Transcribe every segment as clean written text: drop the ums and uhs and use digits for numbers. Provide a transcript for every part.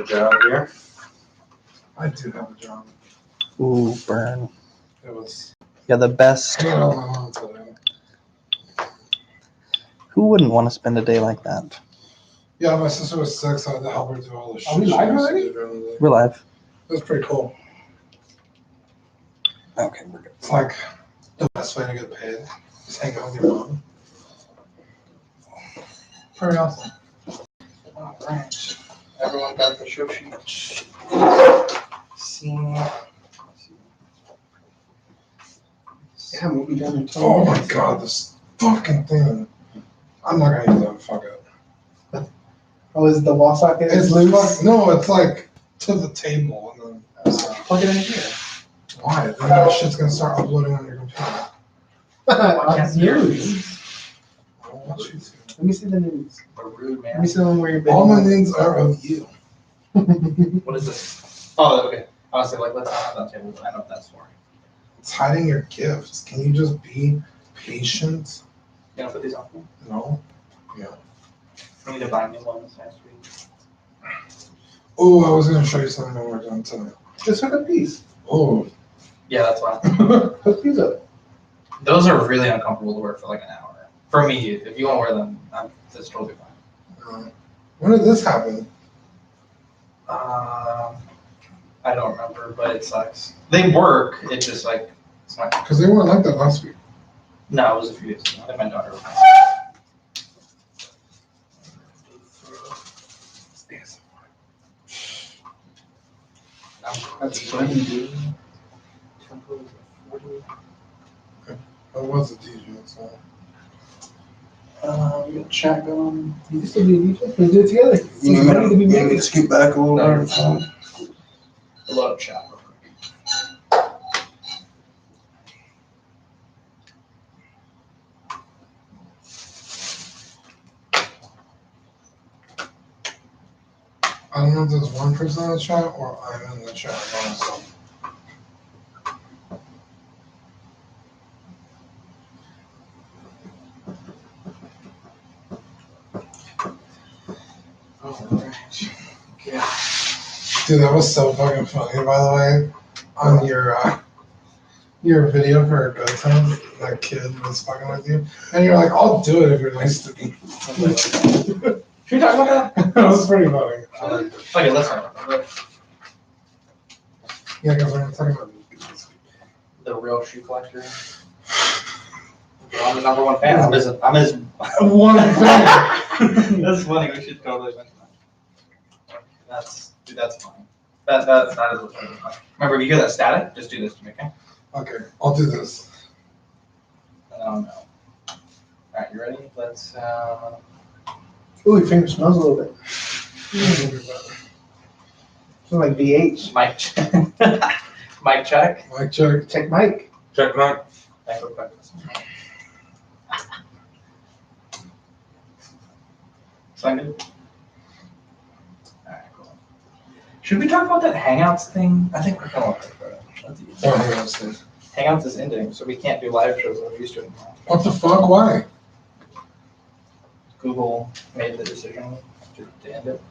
job here. I do have a job. Ooh, burn. It was You're the best. hanging out with my mom today. Who wouldn't want to spend a day like that? Yeah, my sister was sick, so I had to help her do all the shit. Are we she live has to already? do during the day. We're live. It was pretty cool. Okay, we're good. It's like the best way to get paid. Just hang out with your mom. Pretty awesome. All right. Everyone got the show sheet. See. Yeah, we'll be done in 20 Oh my minutes. god, this fucking thing. I'm not gonna use that. Fuck it. Oh, is the wall socket It's loose? like, no, it's like to the table and then Plug it in here. why? Then that shit's gonna start uploading on your computer. On news. I don't want you to. Let me see the news. We're rude, Let man. me see the one where you're big. All my names are of you. What is this? Oh, okay. I was like, let's have that table. I know what that's for. It's hiding your gifts. Can you just be patient? You know, put these on. No. We need to buy new ones next week. Oh, I was gonna show you something when we're done tonight. Just hook up these. Oh. Yeah, that's why. Hook these up. Those are really uncomfortable to wear for like an hour. For me, if you want to wear them, that's totally fine. When did this happen? I don't remember, but it sucks. They work. It's just like it's not. Because they weren't like that last week. No, it was a few days ago. I think my daughter. That's funny, dude. I was a DJ, so. We got chat going. You can still be a DJ. Let's do it together. It's money to be made. scoot back a little No, bit? A lot of chat. Real quick. I don't know if there's one person in the chat or I'm in the chat by myself. Dude, that was so fucking funny, by the way. On your video for Good Times, that kid was fucking with you. And you're like, I'll do it if you're nice to me. Should we talk about that? That was pretty funny. I liked it. Okay, let's talk about that. Yeah, because we're talking about The real shoe collector. I'm the number one fan. I'm his one fan. That's funny. We should totally mention that. That's funny. That is legitimately funny. Remember, if you hear that static, just do this to me, okay? Okay, I'll do this. Oh no. All right, you ready? Let's. Ooh, your finger smells a little bit. Smells like VH. Mic check. Mic check. Mic check. Check mic. Check mic. Thank you. Sound good? Alright, cool. Should we talk about that Hangouts thing? I think we're kind of like that. Oh, hang on a second. Hangouts is ending, so we can't do live shows like we used to anymore. What the fuck? Why? Google made the decision to end it.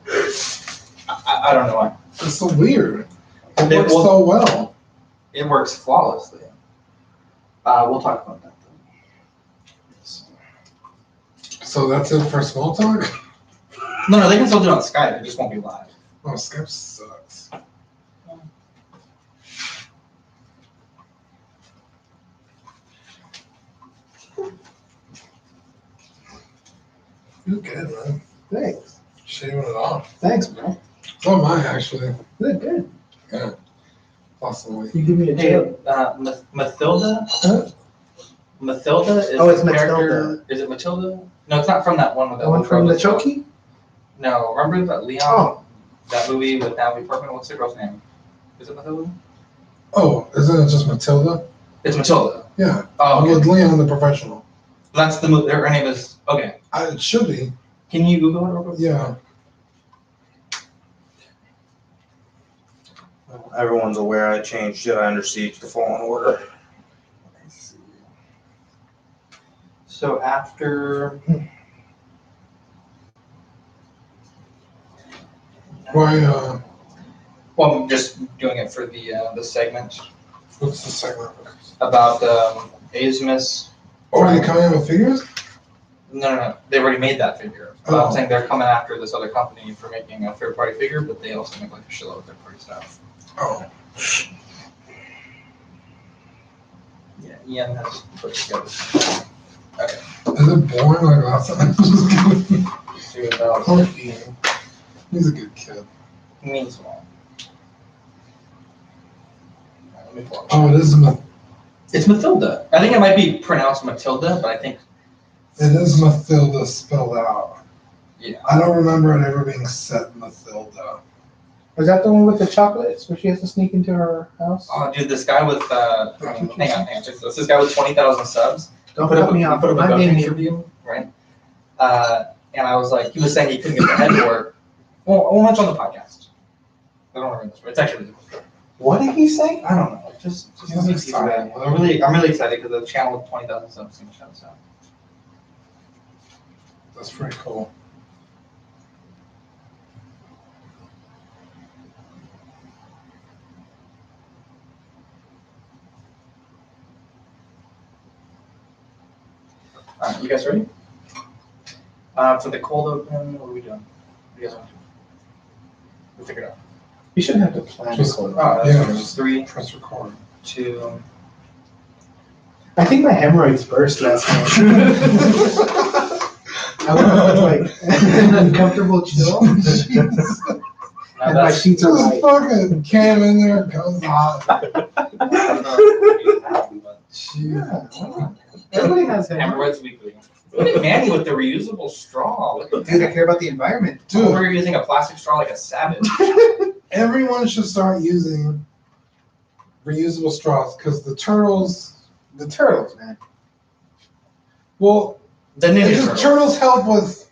I don't know why. It's so weird. It They works will- so well. It works flawlessly. We'll talk about that then. So that's it for small talk? No, they can still do it on Skype. It just won't be live. Oh, Skype sucks. You're good, man. Thanks. Shaving it off. Thanks, bro. So am I, actually. Good, good. Yeah. Possibly. You give me a Hey, jail. Mathilda? Huh? Mathilda is Oh, it's the character. Matilda. Is it Matilda? No, it's not from that one with that The one little girl from the that's- Chucky? No, remember that Leon? Oh. That movie with Natalie Portman? What's the girl's name? Is it Matilda? Oh, isn't it just Matilda? It's Matilda. Yeah. Oh, okay. With Leon the Professional. That's the movie. Her name is. Okay. It should be. Can you Google it real quick? Yeah. Everyone's aware I changed Jedi Under Siege to Fallen Order. So after. Why Well, I'm just doing it for the segment What's the segment? about Azimus. Oh, are they coming in with figures? No. They already made that figure. But Oh. I'm saying they're coming after this other company for making a third-party figure, but they also make like a shitload of third-party stuff. Oh. Yeah, Ian has put together. Is it boring like last time? Just kidding. Poor Ian. He's a good kid. He means well. Let me pull up. Oh, it is It's Mathilda. I think it might be pronounced Matilda, but I think Mathilda spelled out. Yeah. I don't remember it ever being said Mathilda. Was that the one with the chocolates where she has to sneak into her house? Oh, dude, this guy with hang on, check this. This guy with 20,000 subs. Don't put cut up me he off. put up a I'm GoFundMe gaming. interview, right? And I was like, he was saying he couldn't get the head to work. Well, I won't mention on the podcast. I don't want to ruin this, but it's actually really cool. What did he say? I don't know. Just He's let me see excited. that. I'm really excited because the channel with 20,000 subs is going to shout us out. That's pretty cool. All right, you guys ready? For the cold open, what are we doing? What do you guys want to do? We'll figure it out. You shouldn't have to plan Just- this. Yeah, Just just 3, press record. 2. I think my hemorrhoids burst last night. I woke up with like an uncomfortable chill, Now and my that's sheets are Just light. fucking came in there, goes out. I don't know if it's gonna happen, but Jeez. Everybody has hemorrhoids. Hemorrhoids Weekly. Look at Manny with the reusable straw. Look at Dude, I care about the environment. Dude, Dude, we're using a plastic straw like a savage. everyone should start using reusable straws because the turtles, Man. well, The Ninja the Turtles. turtles help with.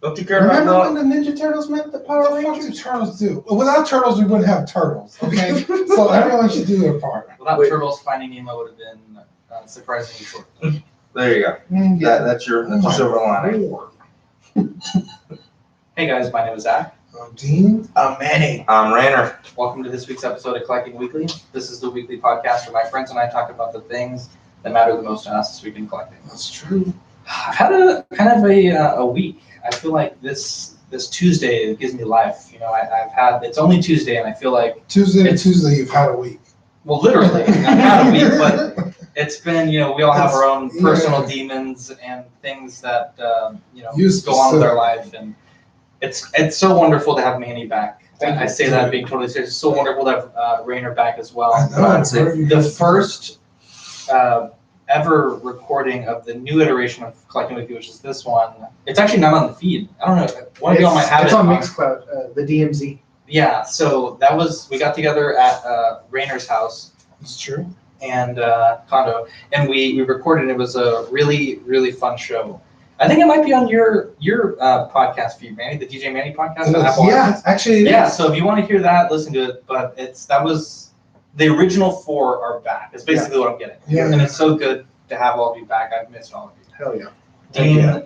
Don't you care about Remember that? when the Ninja Turtles met the Power What the fuck do Rangers? turtles do? Without turtles, we wouldn't have turtles. Okay, so everyone should do their part. Without Wait. Turtles, Finding Nemo would have been surprisingly short. There you go. Mm, That's your silver lining. Hey guys, my name is Zach. Dean, Manny. Rainer. Welcome to this week's episode of Collecting Weekly. This is the weekly podcast where my friends and I talk about the things that matter the most to us this week in collecting. that's true. I've had a kind of a week. I feel like this Tuesday gives me life. You know, I've had, it's only Tuesday and I feel like, Tuesday to It's- Tuesday, you've had a week. well, literally, I've had a week, but it's been, you know, we all have our own It's- personal yeah. demons and things that, you know, You go on with our specific. life. And it's so wonderful to have Manny back. Thank I you. say that being totally serious. It's so wonderful to have Rainer back as well. I know. That's it. where have you The guys- first ever recording of the new iteration of Collecting Weekly, which is this one. It's actually not on the feed. I don't know. One of y'all might have It's it. on Mixcloud, the DMZ. Yeah, so that was, we got together at Rainer's house It's true. and condo, and we recorded. It was a really, really fun show. I think it might be on your podcast feed, Manny, the DJ Manny podcast It on is. Apple. Yeah, actually, it Yeah, is. so if you want to hear that, listen to it. But that was the original 4 are back. It's basically what I'm getting. Yeah. And it's so good to have all of you back. I've missed all of you. Hell yeah. Dean, Yeah.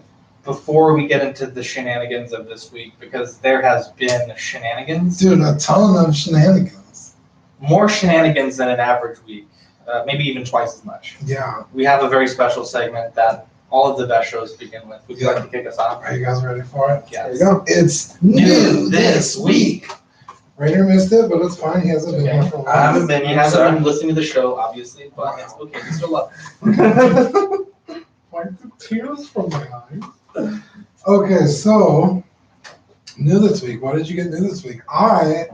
before we get into the shenanigans of this week, because there has been shenanigans, Dude, I'm telling them shenanigans. more shenanigans than an average week, maybe even twice as much. Yeah. We have a very special segment that all of the best shows begin with. Would you Yeah. like to kick us off? Are you guys ready for it? Yes. There you go. It's New this week. Rainer missed it, but it's fine. He hasn't been Okay. here for a while. I haven't been He here, hasn't sir. been listening to the show, obviously, but it's okay. We still love him. Like the tears from my eyes. Okay, so new this week. What did you get new this week? I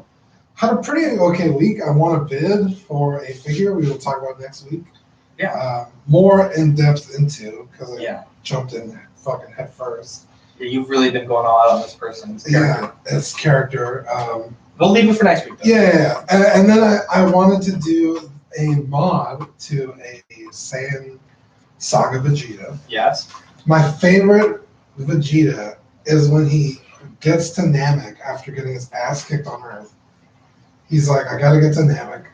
had a pretty okay week. I won a bid for a figure we will talk about next week. Yeah. More in depth into because I Yeah. jumped in fucking head first. You've really been going all out on this person's character. Yeah, it's character. We'll leave it for next week, though. Yeah, and then I wanted to do a mod to a Saiyan Saga Vegeta. Yes. My favorite Vegeta is when he gets to Namek after getting his ass kicked on Earth. He's like, I gotta get to Namek.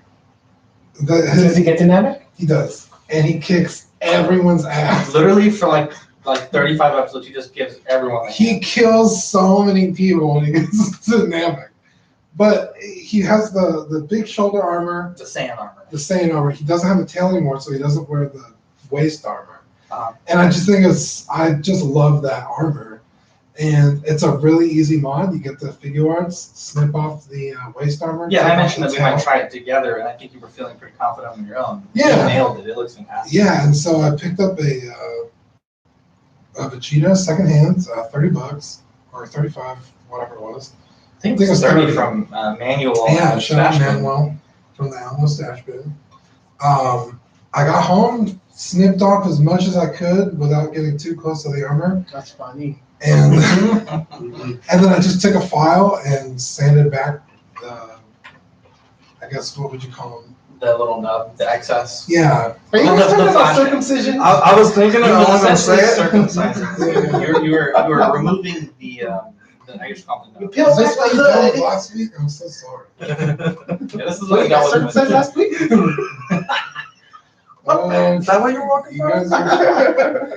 Does he get to Namek? He does. And he kicks everyone's ass. Literally for like 35 episodes, he just gives everyone a He hand. kills so many people when he gets to Namek. But he has the big shoulder armor, The Saiyan armor. the Saiyan armor. He doesn't have the tail anymore, so he doesn't wear the waist armor. Uh-huh. And I just love that armor. And it's a really easy mod. You get the figure arts, snip off the waist armor. Yeah, take I off mentioned the that we tail. might try it together, and I think you were feeling pretty confident on your own. Yeah. You nailed it. It looks fantastic. Yeah, and so I picked up a Vegeta secondhand, $30 or 35, whatever it was. I think I think it's it's 30 30. from Manual. Yeah, and shout out Sebastian. Manuel from the Alamo Stash Bin. I got home, snipped off as much as I could without getting too close to the armor, That's funny. and and then I just took a file and sanded back the, I guess what would you call them? The little nub, the excess. Yeah, Are you The- guys the talking about flashing. circumcision? I was thinking it, I was gonna say Essentially it. circumcising. You were removing the I guess called the You nub. peel is this back what the you dealt with hood. last week? I'm so sorry. Yeah, this is What, what you got dealt with. circumcised last week? Is that what you're walking You from? guys are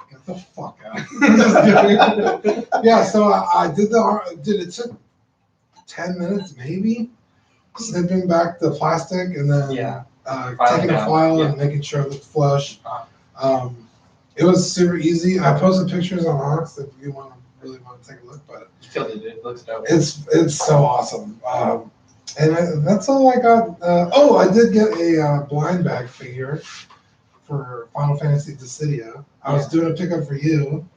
get the fuck out. Just kidding. Yeah, so I did it took 10 minutes maybe, snipping back the plastic and then Yeah. taking a down, file yeah. and making sure it looked flush. Uh-huh. It was super easy. I posted pictures on Ox if you really want to take a look, but You killed it, dude. It looks dope. it's so awesome. That's all I got. I did get a blind bag figure for Final Fantasy Dissidia. I was doing a pickup for you,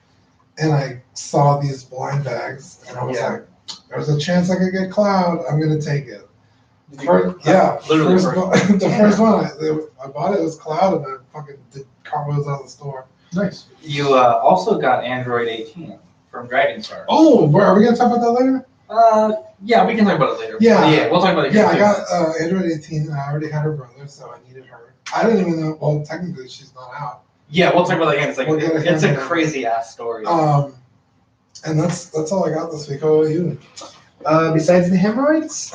and I saw these blind bags, and I was Yeah. like, "There's a chance I could get Cloud. I'm gonna take it." Did you- Literally first. the first one. I bought it. It was Cloud, and I fucking did cartwheels out of the store. Nice. You also got Android 18 from Dragon Star. Oh, are we gonna talk about that later? Yeah, we can talk about it later. Yeah. Yeah, we'll talk about it. Yeah, I here got in 2 minutes. Android 18. I already had her brother, so I needed her. I didn't even know. Well, technically, she's not out. Yeah, we'll talk about it again. It's like We'll get it it's a here. crazy ass story. And that's all I got this week. How about you? Besides the hemorrhoids,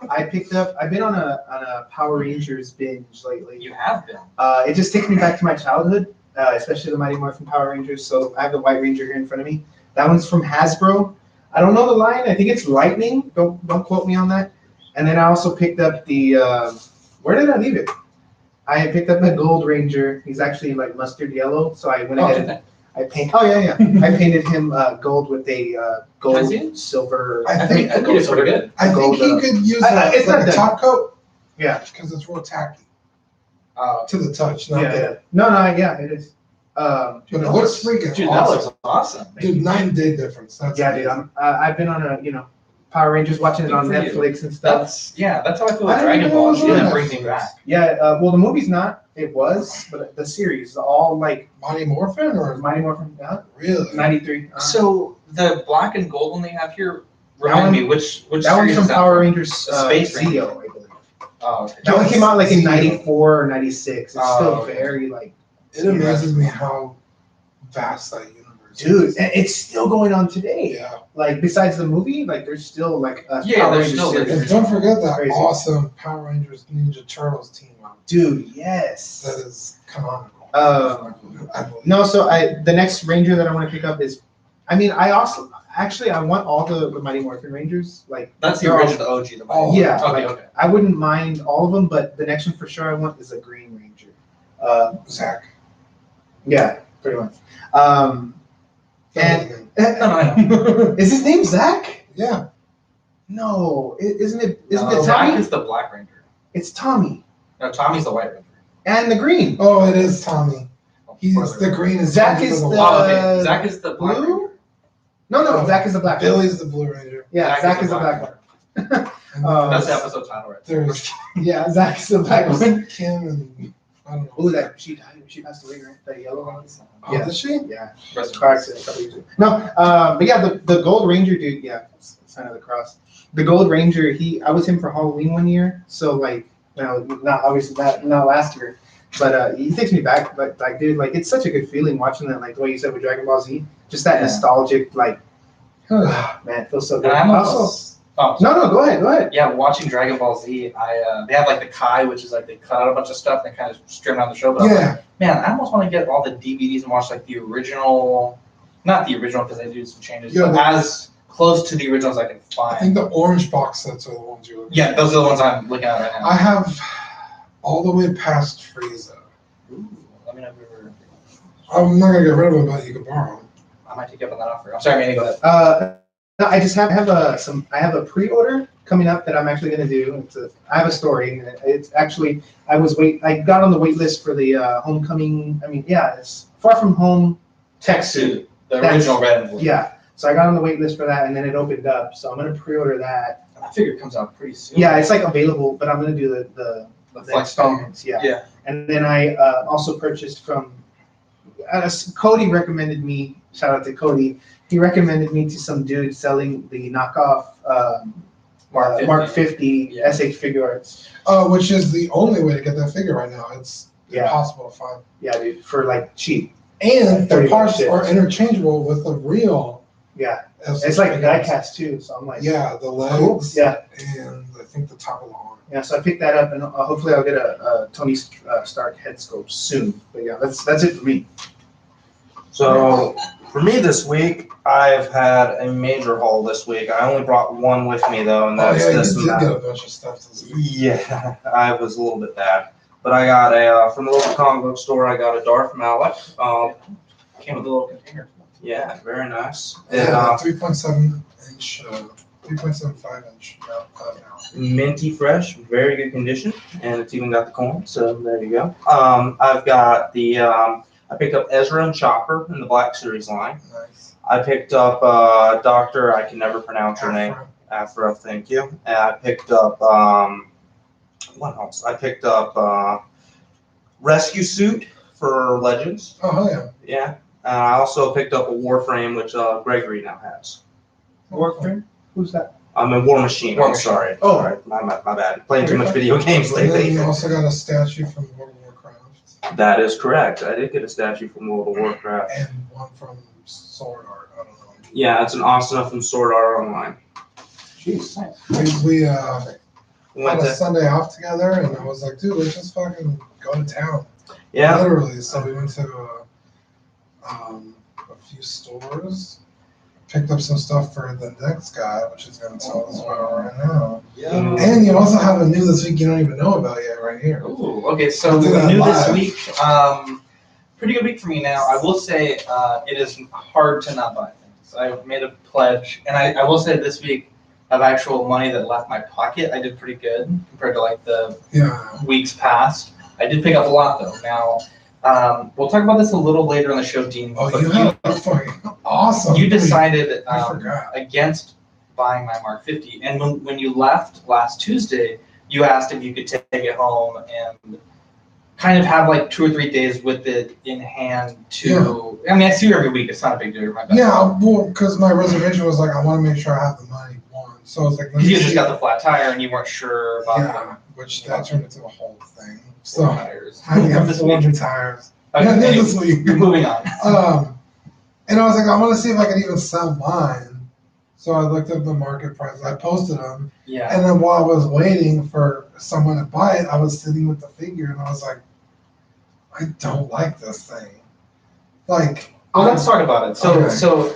I've been on a Power Rangers binge lately. You have been. It just takes me back to my childhood, especially the Mighty Morphin Power Rangers. So I have the White Ranger here in front of me. That one's from Hasbro. I don't know the line. I think it's Lightning. Don't quote me on that. And then I also picked up the where did I leave it? I picked up the Gold Ranger. He's actually like mustard yellow. So I went ahead and I painted him gold with a Can I gold see it? silver. I think I think it's pretty good. I think Gold, he could use it's not a that- top coat Yeah. because it's real tacky Uh, to the touch, not Yeah. the. No, yeah, it is. But it looks freaking dude, that awesome. looks awesome. Dude, night and day difference. That's Yeah, dude. I've been on a Power Rangers, watching it on Good for you. Netflix and stuff. That's how I feel with I Dragon didn't Ball. know it It was didn't on bring me Netflix. back. Yeah, well, the movie's not. It was, but the series, all like Mighty Morphin or Mighty Morphin really? 93. So the black and gold one they have here, That remind one- me which that one's series from is that Power from? Rangers Space Zeo, Ranger. I believe. Oh, okay. That one came out like in Zeo. 94 or 96. It's Oh, still okay. very like, It amazes me how vast that universe dude, is. and it's still going on today. Yeah. Like besides the movie, like there's still like a Yeah, Power there's Rangers still- series. And don't forget that Crazy. awesome Power Rangers Ninja Turtles team up. Dude, yes. That is canonical. I believe. No, so the next Ranger that I want to pick up is, I mean, I want all the Mighty Morphin Rangers. Like That's the they're all- original OG. The Oh, Yeah, Okay, like, okay. I wouldn't mind all of them, but the next one for sure I want is a Green Ranger. Zach. Yeah, pretty much. And No, I know. is his name Zach? Yeah. No, isn't it No, Tommy? Zach is the Black Ranger. It's Tommy No, Tommy's the White Ranger. and the Green. Oh, it is Tommy. Oh, He's spoiler the alert. green is Zach Tommy is for the- Oh, okay. Zach is the Black Blue? Ranger. No, Zach is the Black. Billy's the Blue Ranger. Yeah, Zach is the Black one. And That's the there's- episode title right There's Yeah, Zach is the Black one. Kim and I don't know. Oh, that she died. She passed away, right? That yellow one. Oh, yeah. did she? Yeah. Rest in Car peace. accident a couple years ago. No, but yeah, the Gold Ranger dude, yeah, sign of the cross. The Gold Ranger, I was him for Halloween one year, so like, not obviously not last year, but he takes me back. But like, dude, like it's such a good feeling watching that, like the way you said with Dragon Ball Z, just that Yeah. nostalgic, like, man, it feels so good. And I'm Also, also. Oh, no, go ahead. yeah, watching Dragon Ball Z, they have like the Kai, which is like they cut out a bunch of stuff and kind of stream down the show. But I'm like, Yeah. man, I almost want to get all the DVDs and watch like the original, not the original because they do some changes, Yeah, but the- as close to the originals I can I find. think the orange box sets are the ones you're looking Yeah, at. those are the ones I'm looking at right now. I have all the way past Frieza. Ooh, let me know if you ever. I'm not gonna get rid of them, but you can borrow them. I might take you up on that offer. I'm sorry, Manny, go ahead. No, I just have I have a pre-order coming up that I'm actually gonna do. I have a story. It's actually I got on the wait list for the Homecoming. It's Far From Home tech suit. The That's- original red and blue. Yeah, so I got on the wait list for that, and then it opened up. So I'm gonna pre-order that. I figure it comes out pretty soon. Yeah, it's like available, but I'm gonna do the flex installments. Yeah. Yeah. And then I also purchased from Cody recommended me. Shout out to Cody. He recommended me to some dude selling the knockoff Mark 50 Yeah. SH Figure Arts. Which is the only way to get that figure right now. It's Yeah. impossible to find. Yeah, dude, for like cheap. And the 30 parts shit. are interchangeable with the real. Yeah, SH it's like a die figures. cast too. So I'm like, Yeah, the cool. legs. Yeah, And I think the top of the arm. yeah. So I picked that up, and hopefully I'll get a Tony Stark head sculpt soon. But yeah, that's it for me. So for me this week, I've had a major haul this week. I only brought one with me though, and that's oh yeah, this you and did that. get a bunch of stuff this week. Yeah, I was a little bit bad. But I got a, from the local comic book store, I got a Darth Malak. Came with a little container. Yeah, very nice. It, Yeah, 3.7 inch, 3.75 inch now. minty fresh, very good condition, and it's even got the coin, so there you go. I've got the, I picked up Ezra and Chopper in the Black Series line. Nice. I picked up Doctor, I can never pronounce her name. Afro, thank you. And I picked up, what else? I picked up Rescue Suit for Legends. Oh hell yeah. Yeah. I also picked up a Warframe, which Gregory now has. Warframe? Who's that? I'm a War Machine. War I'm Machine. sorry. Oh. Sorry. My bad. Playing too much video games And then lately. you also got a statue from World of Warcraft That is correct. I did get a statue from World of Warcraft. and one from Sword Art. I don't know. Yeah, it's an Asuna from Sword Art Online. Jeez, nice. We Went had a to, Sunday off together, and I was like, dude, let's just fucking go to town. yeah. Literally. So we went to a few stores, picked up some stuff for the next guy, which is going to tell us about right now. Yeah. And you also have a new this week you don't even know about yet, right here. Ooh, okay, so Do that new this live. week, pretty good week for me now. I will say it is hard to not buy things. I've made a pledge, and I will say this week of actual money that left my pocket, I did pretty good compared to like the Yeah. weeks past. I did pick up a lot though. Now, we'll talk about this a little later in the show, Dean. Oh, but you have a fucking awesome. you decided I forgot. against buying my Mark 50, and when you left last Tuesday, you asked if you could take it home and kind of have like 2 or 3 days with it in hand to. I mean, I see you every week. It's not a big deal. My bad. Yeah, well, because my reservation was like, I want to make sure I have the money. One, so I was like, let me You just see. got the flat tire and you weren't sure about Yeah, which that turned into a whole thing. the So tires. I got This 400 week. tires. Okay, Yeah, anyway, this week. moving on. And I was like, I want to see if I could even sell mine. So I looked up the market price. I posted them, Yeah. and then while I was waiting for someone to buy it, I was sitting with the figure, and I was like, I don't like this thing. Like, Well, let's talk about it. So, Okay.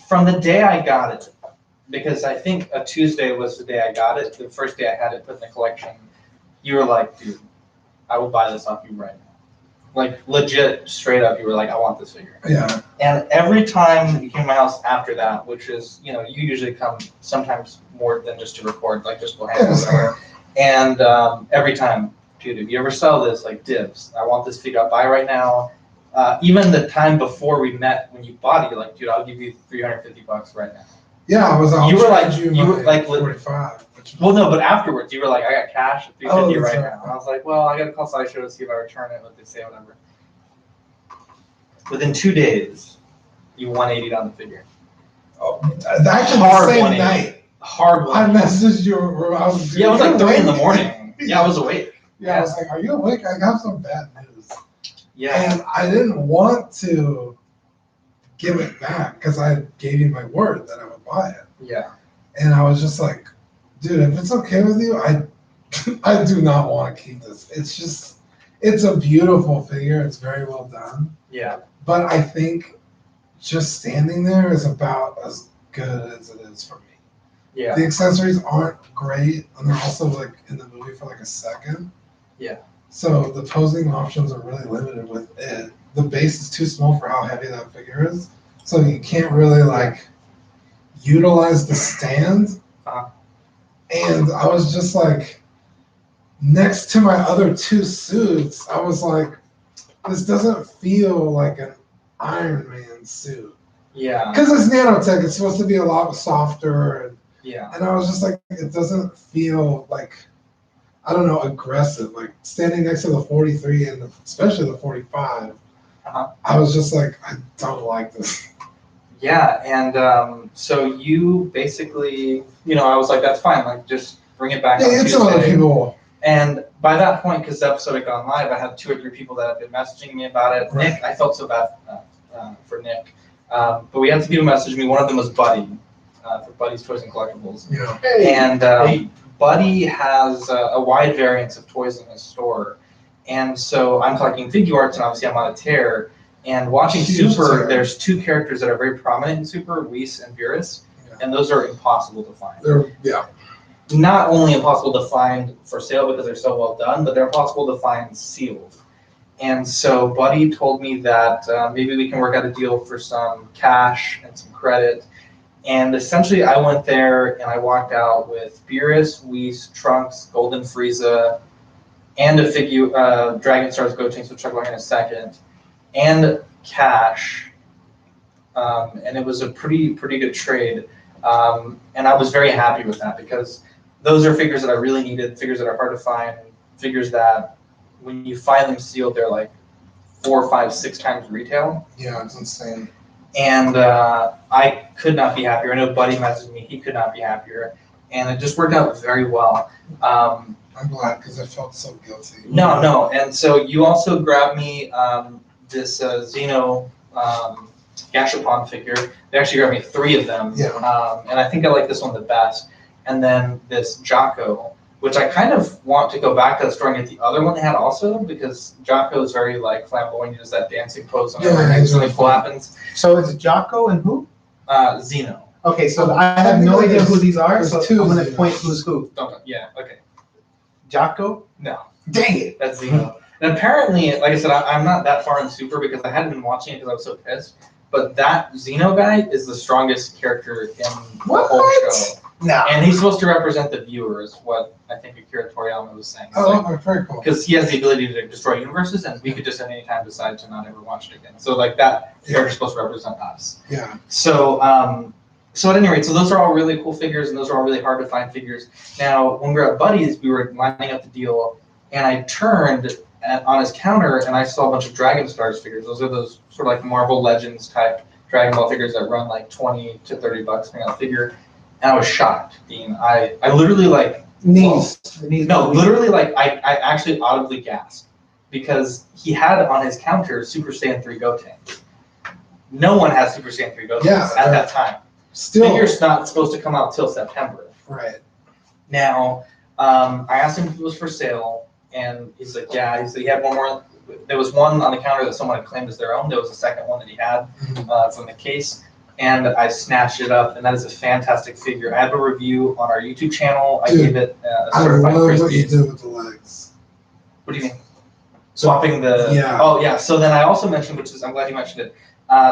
from the day I got it, because I think a Tuesday was the day I got it, the first day I had it put in the collection, you were like, dude, I will buy this off you right now. Like, legit, straight up, you were like, I want this figure. yeah, And every time you came to my house after that, which is, you usually come sometimes more than just to record, like just go hang out or whatever. And every time, dude, if you ever sell this, like dibs, I want this figure, I'll buy right now. Even the time before we met, when you bought it, you're like, dude, I'll give you $350 right now. yeah. I was. I'll You were charge like- you you were my like- 45. Which, Well, no, but afterwards, you were like, I got cash at $350 Oh, that's right right. now. And I was like, well, I gotta call Sideshow to see if I return it, what they say, whatever. Within 2 days, you 180'd on the figure. actually, Hard the same 180. night, Hard I one. messaged you. I was. Yeah, it was like 3 in the awake?" morning. Yeah, I was awake. Yeah, I was like, "Are you awake? I got some bad news." Yeah. And I didn't want to give it back because I gave you my word that I would buy it. Yeah. And I was just like, dude, if it's okay with you, I do not want to keep this. It's a beautiful figure. It's very well done. Yeah. But I think just standing there is about as good as it is for me. Yeah. The accessories aren't great, and they're also like in the movie for like a second. Yeah. So the posing options are really limited with it. The base is too small for how heavy that figure is, so you can't really like utilize the stand. Uh-huh. And I was just like, next to my other two suits, I was like, this doesn't feel like an Iron Man suit. Yeah. Because it's nanotech, it's supposed to be a lot softer. Yeah. And I was just like, it doesn't feel like, I don't know, aggressive. Like standing next to the 43 and especially the 45, Uh-huh. I was just like, I don't like this. Yeah, and so you basically, I was like, that's fine, like just bring it back on Yeah, it's some other Tuesday. people. And by that point, because the episode had gone live, I had 2 or 3 people that had been messaging me about it. Right. Nick, I felt so bad for Nick, but we had some people message me. One of them was Buddy for Buddy's Toys and Collectibles, Yeah. and Buddy has a wide variance of toys in his store, and so I'm collecting figure arts, and obviously I'm on a tear. And watching Huge Super, tear. there's 2 characters that are very prominent in Super, Whis and Beerus, Yeah. and those are impossible to find. Yeah. Not only impossible to find for sale because they're so well done, but they're impossible to find sealed. And so Buddy told me that maybe we can work out a deal for some cash and some credit. And essentially I went there and I walked out with Beerus, Whis, Trunks, Golden Frieza, and a figure, Dragon Stars Gotenks, which I'll go here in a second, and cash, and it was a pretty good trade, and I was very happy with that because those are figures that I really needed, figures that are hard to find, figures that when you find them sealed, they're like 4, 5, 6 times retail. Yeah, it's insane. And I could not be happier. I know Buddy messaged me; he could not be happier, and it just worked out very well. I'm glad because I felt so guilty. No, and so you also grabbed me this Xeno Gashapon figure. They actually grabbed me 3 of them. Yeah. And I think I like this one the best. And then this Jocko, which I kind of want to go back to the store and get the other one they had also, because Jocko is very like flamboyant. He does that dancing pose whenever Yeah, anything really he's cool really happens. So it's Jocko and who? Xeno. Okay, so I have no idea who these are, There's so 2 I'm gonna Xenos. point who's who. Yeah, okay. Jocko? No. Dang it! That's Xeno. And apparently, like I said, I'm not that far in Super because I hadn't been watching it because I was so pissed. But that Xeno guy is the strongest character in the whole show. No. And he's supposed to represent the viewer, is what I think Akira Toriyama was saying. Oh, very cool. Because he has the ability to destroy universes, and we could just at any time decide to not ever watch it again. So like that character's supposed to represent us. Yeah. So so at any rate, so those are all really cool figures, and those are all really hard to find figures. Now, when we were at Buddy's, we were lining up the deal, and I turned on his counter, and I saw a bunch of Dragon Stars figures. Those are those sort of like Marvel Legends type Dragon Ball figures that run like $20 to $30 depending on the figure. And I was shocked, Dean. I literally like Knees. no, literally like I actually audibly gasped because he had on his counter Super Saiyan 3 Gotenks. No one has Super Saiyan 3 Gotenks Yeah, at that time. Still. Figure's not supposed to come out till September. Right. Now, I asked him if it was for sale, and he's like, yeah. He said he had one more. There was one on the counter that someone had claimed as their own. There was a second one that he had from the case, and I snatched it up, and that is a fantastic figure. I have a review on our YouTube channel. I Dude, gave it a I certified love Chris what you Beat. did with the legs. What do you mean? Swapping the. Yeah. Oh yeah. So then I also mentioned, which is I'm glad you mentioned it.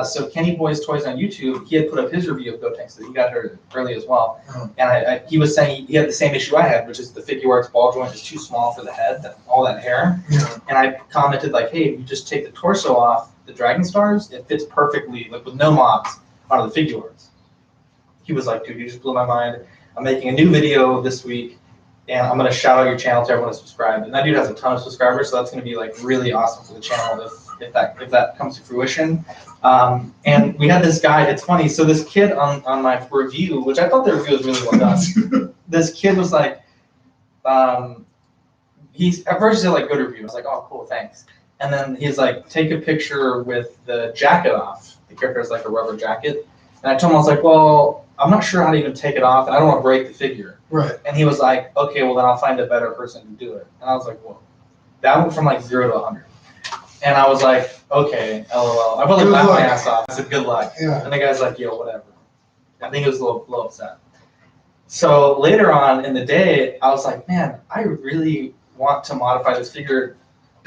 So Kenny Boy's Toys on YouTube, he had put up his review of Gotenks that he got her early as well. Oh. And he was saying he had the same issue I had, which is the figure arts ball joint is too small for the head, all that hair. Yeah. And I commented like, hey, if you just take the torso off the Dragon Stars, it fits perfectly, like with no mods, onto the figure arts. He was like, dude, you just blew my mind. I'm making a new video this week, and I'm gonna shout out your channel to everyone to subscribe. And that dude has a ton of subscribers, so that's gonna be like really awesome for the channel if that comes to fruition. And we had this guy, it's funny, so this kid on my review, which I thought the review was really well done, this kid was like, he's at first he said like good review. I was like, oh cool, thanks. And then he's like, take a picture with the jacket off. The character has like a rubber jacket. And I told him, I was like, well, I'm not sure how to even take it off, and I don't want to break the figure. Right. And he was like, okay, well then I'll find a better person to do it. And I was like, whoa. That went from like 0 to 100. And I was like, okay, LOL. I felt like Good laughed my luck. ass off. I said, good luck. Yeah. And the guy's like, yo, whatever. I think he was a little upset. So later on in the day, I was like, man, I really want to modify this figure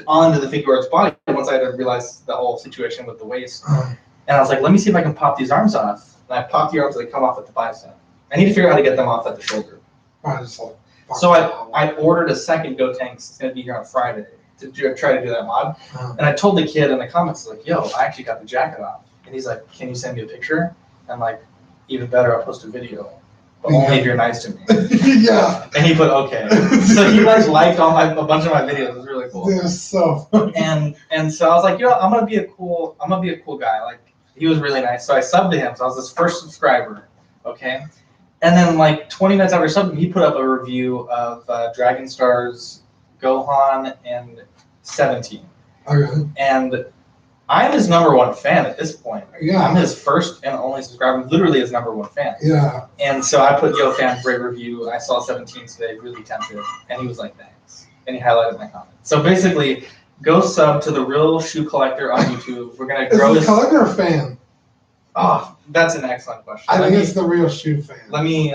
onto the Figuarts body once I had realized the whole situation with the waist. And I was like, let me see if I can pop these arms off. And I popped the arms so they come off at the bicep. I need to figure out how to get them off at the shoulder. So I ordered a second Gotenks. It's going to be here on Friday to try to do that mod. And I told the kid in the comments, like, yo, I actually got the jacket off. And he's like, can you send me a picture? I'm like, even better, I'll post a video. But only if you're nice to me. Yeah. And he put okay. So he like liked a bunch of my videos. It was really cool. They're so funny. And so I was like, you know, I'm gonna be a cool guy. Like he was really nice. So I subbed to him. So I was his first subscriber. Okay. And then like 20 minutes after subbing, he put up a review of Dragon Stars, Gohan, and 17. Okay. And I'm his #1 fan at this point. Yeah. I'm his first and only subscriber, literally his #1 fan. Yeah. And so I put, yo, fan, great review. I saw 17 today, really tempted. And he was like, thanks. And he highlighted my comment. So basically, go sub to The Real Shoe Collector on YouTube. We're going to Is grow the this. collector a fan? Oh, that's an excellent question. I think it's the Real Shoe fan. Let me,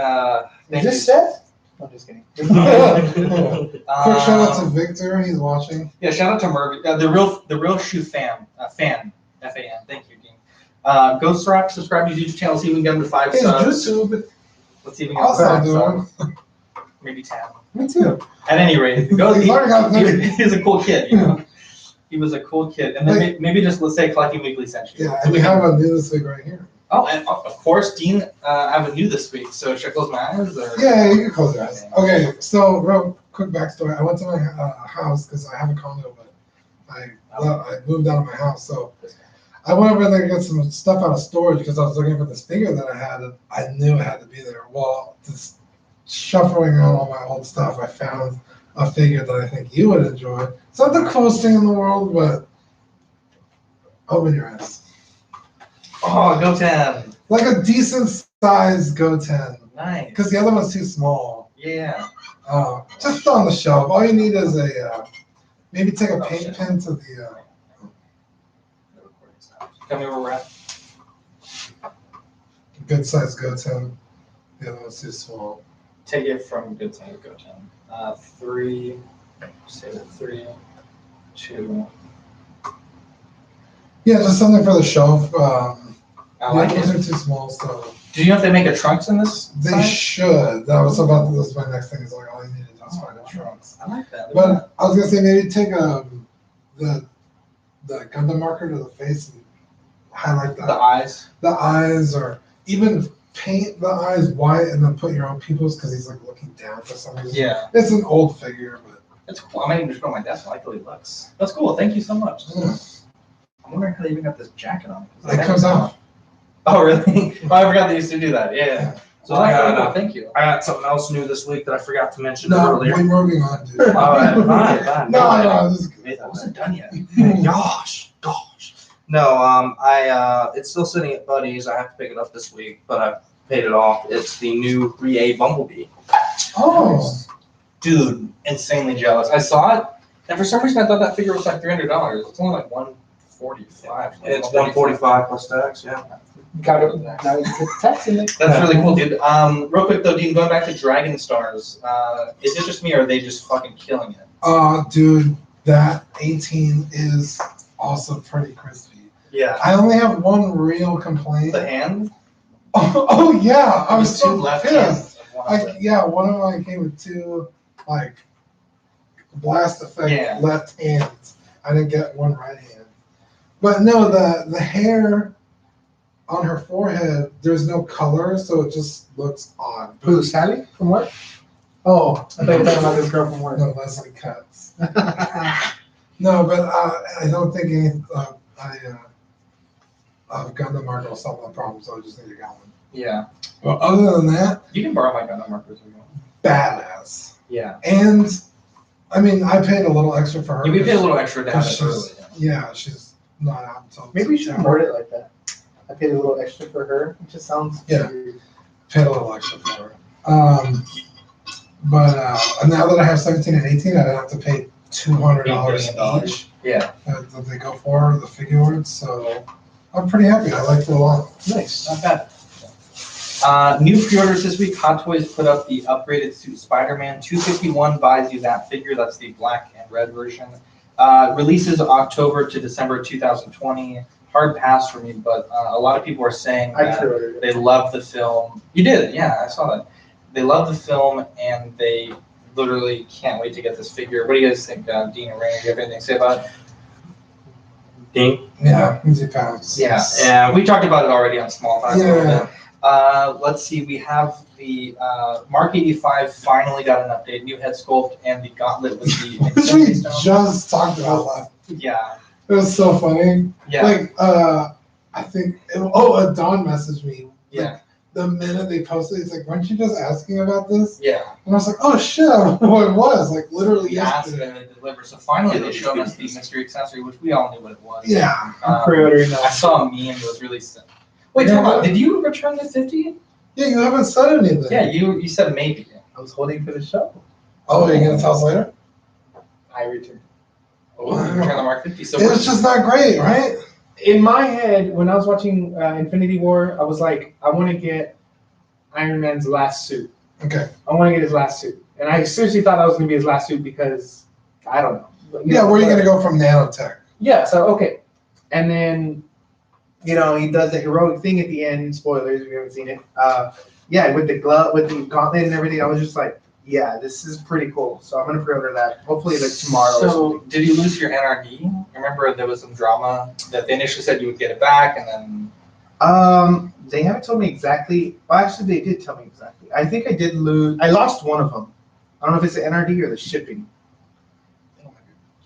thank you. Seth? I'm just kidding. Quick shout out to Victor, he's watching. Yeah, shout out to Mervin, the real shoe fan, F-A-N. Thank you, Dean. Go subscribe to his YouTube channel. See if we can get him to 5 Hey, subs. YouTube. Let's see if we can get him to Awesome, 5 subs. Maybe 10. Me too. At any rate, go. He's already got 30. He's a cool kid, you know. He was a cool kid, and then maybe just let's say Collecting Weekly sent you. Yeah, and we have a new this week right here. Oh, and of course, Dean, I have a new this week. So should I close my eyes? Or? Yeah, you can close your eyes. Okay, so real quick backstory. I went to my house because I have a condo, but I moved out of my house. So I went over there to get some stuff out of storage because I was looking for this figure that I had, and I knew it had to be there. Well, just shuffling out all my old stuff, I found a figure that I think you would enjoy. It's not the coolest thing in the world, but open your eyes. Oh, Goten. Like a decent sized Goten. Nice. Because the other one's too small. Yeah. Just on the shelf. All you need is a, maybe take a paint pen to the, Tell me where we're at. good sized Goten. The other one's too small. Take it from good time to Goten. 3, say it 3, 2. Yeah, just something for the shelf. I like those it. are too small, so. Do you know if they make a trunks in this? They size? should. That was my next thing. Is like all you need is find a trunks. I like that. But I was gonna say maybe take the Gundam marker to the face and highlight the eyes. the eyes, or even paint the eyes white and then put your own pupils because he's like looking down for some reason. Yeah. It's an old figure, but That's cool. I might even just go on my desk. I like the way it looks. That's cool. Thank you so much. yeah. I'm wondering how they even got this jacket on. It comes off. Oh, really? Oh, I forgot they used to do that. Yeah. So Well, I that's really got, cool. Thank you. I got something else new this week that I forgot to mention No, earlier. we're moving on, dude. All right, fine. No, this is good. I wasn't done yet. Gosh. No, it's still sitting at Buddy's. I have to pick it up this week, but I paid it off. It's the new 3A Bumblebee. Oh, Dude, insanely jealous. I saw it, and for some reason I thought that figure was like $300. It's only like $145. It's 145 plus tax, yeah. Got it. Now you put the text in it. That's really cool, dude. Real quick though, Dean, going back to Dragon Stars, is it just me or are they just fucking killing it? dude, that 18 is also pretty crispy. Yeah. I only have one real complaint. The hand? Oh yeah, I was There's two so left pissed. hands. of one of them. Yeah, one of mine came with two like blast effect left hands. I didn't get one right hand. But no, the hair on her forehead, there's no color, so it just looks odd. Who, Sally? From what? Oh, I thought you were talking about this girl from work. No, Leslie Cuts. No, but I don't think any Gundam marker will solve that problem, so I just need to get one. Yeah. Well, other than that, You can borrow my Gundam markers if you want. badass. Yeah. And I mean, I paid a little extra for her. You can pay a little extra to have it She's- early. Yeah, she's not out until Maybe we should September. word it like that. I paid a little extra for her. It just sounds Yeah. weird. Paid a little extra for her. But now that I have 17 and 18, I don't have to pay $200 $8 each Yeah. that they go for the figure arts. So I'm pretty happy. I like it a lot. Nice. Not bad. New pre-orders this week. Hot Toys put up the upgraded suit Spider-Man. 251 buys you that figure. That's the black and red version. Releases October to December 2020. Hard pass for me, but a lot of people are saying I that pre-ordered it. they love the film. You did, yeah, I saw that. They love the film, and they literally can't wait to get this figure. What do you guys think, Dean or Rainer? Do you have anything to say about it? Ding. Yeah, easy pounds. Yeah, we talked about it already on Small Talk. Yeah. Let's see, we have the Mark 85 finally got an update, new head sculpt, and the gauntlet with the Which Infinity we Stone. just talked about last. Yeah, It was so funny. yeah, Like, I think, Don messaged me. yeah, The minute they posted, he's like, weren't you just asking about this? yeah. And I was like, oh shit, I don't know what it was. Like, literally We asked yesterday. and they delivered. So finally they showed us the mystery accessory, which we all knew what it was. Yeah. I'm pre-ordering I that. saw a meme that was really sick. Wait, Yeah. hold on. Did you return the 50? Yeah, you haven't said anything. Yeah, you said maybe. I was holding for the show. Oh, you're going to tell us later? I returned. Oh, you returned the Mark 50. So It was just not great, right? In my head, when I was watching Infinity War, I was like, I want to get Iron Man's last suit. Okay. I want to get his last suit. And I seriously thought that was going to be his last suit because, I don't know. Yeah, where are you going to go from nanotech? Yeah, so, okay. And then, he does the heroic thing at the end. Spoilers, if you haven't seen it. Yeah, with the glove, with the gauntlet and everything, I was just like, yeah, this is pretty cool. So I'm going to pre-order that. Hopefully, like tomorrow or So, something. did you lose your NRD? Remember there was some drama that they initially said you would get it back, and then They haven't told me exactly. Well, actually, they did tell me exactly. I think I did lose. I lost one of them. I don't know if it's the NRD or the shipping.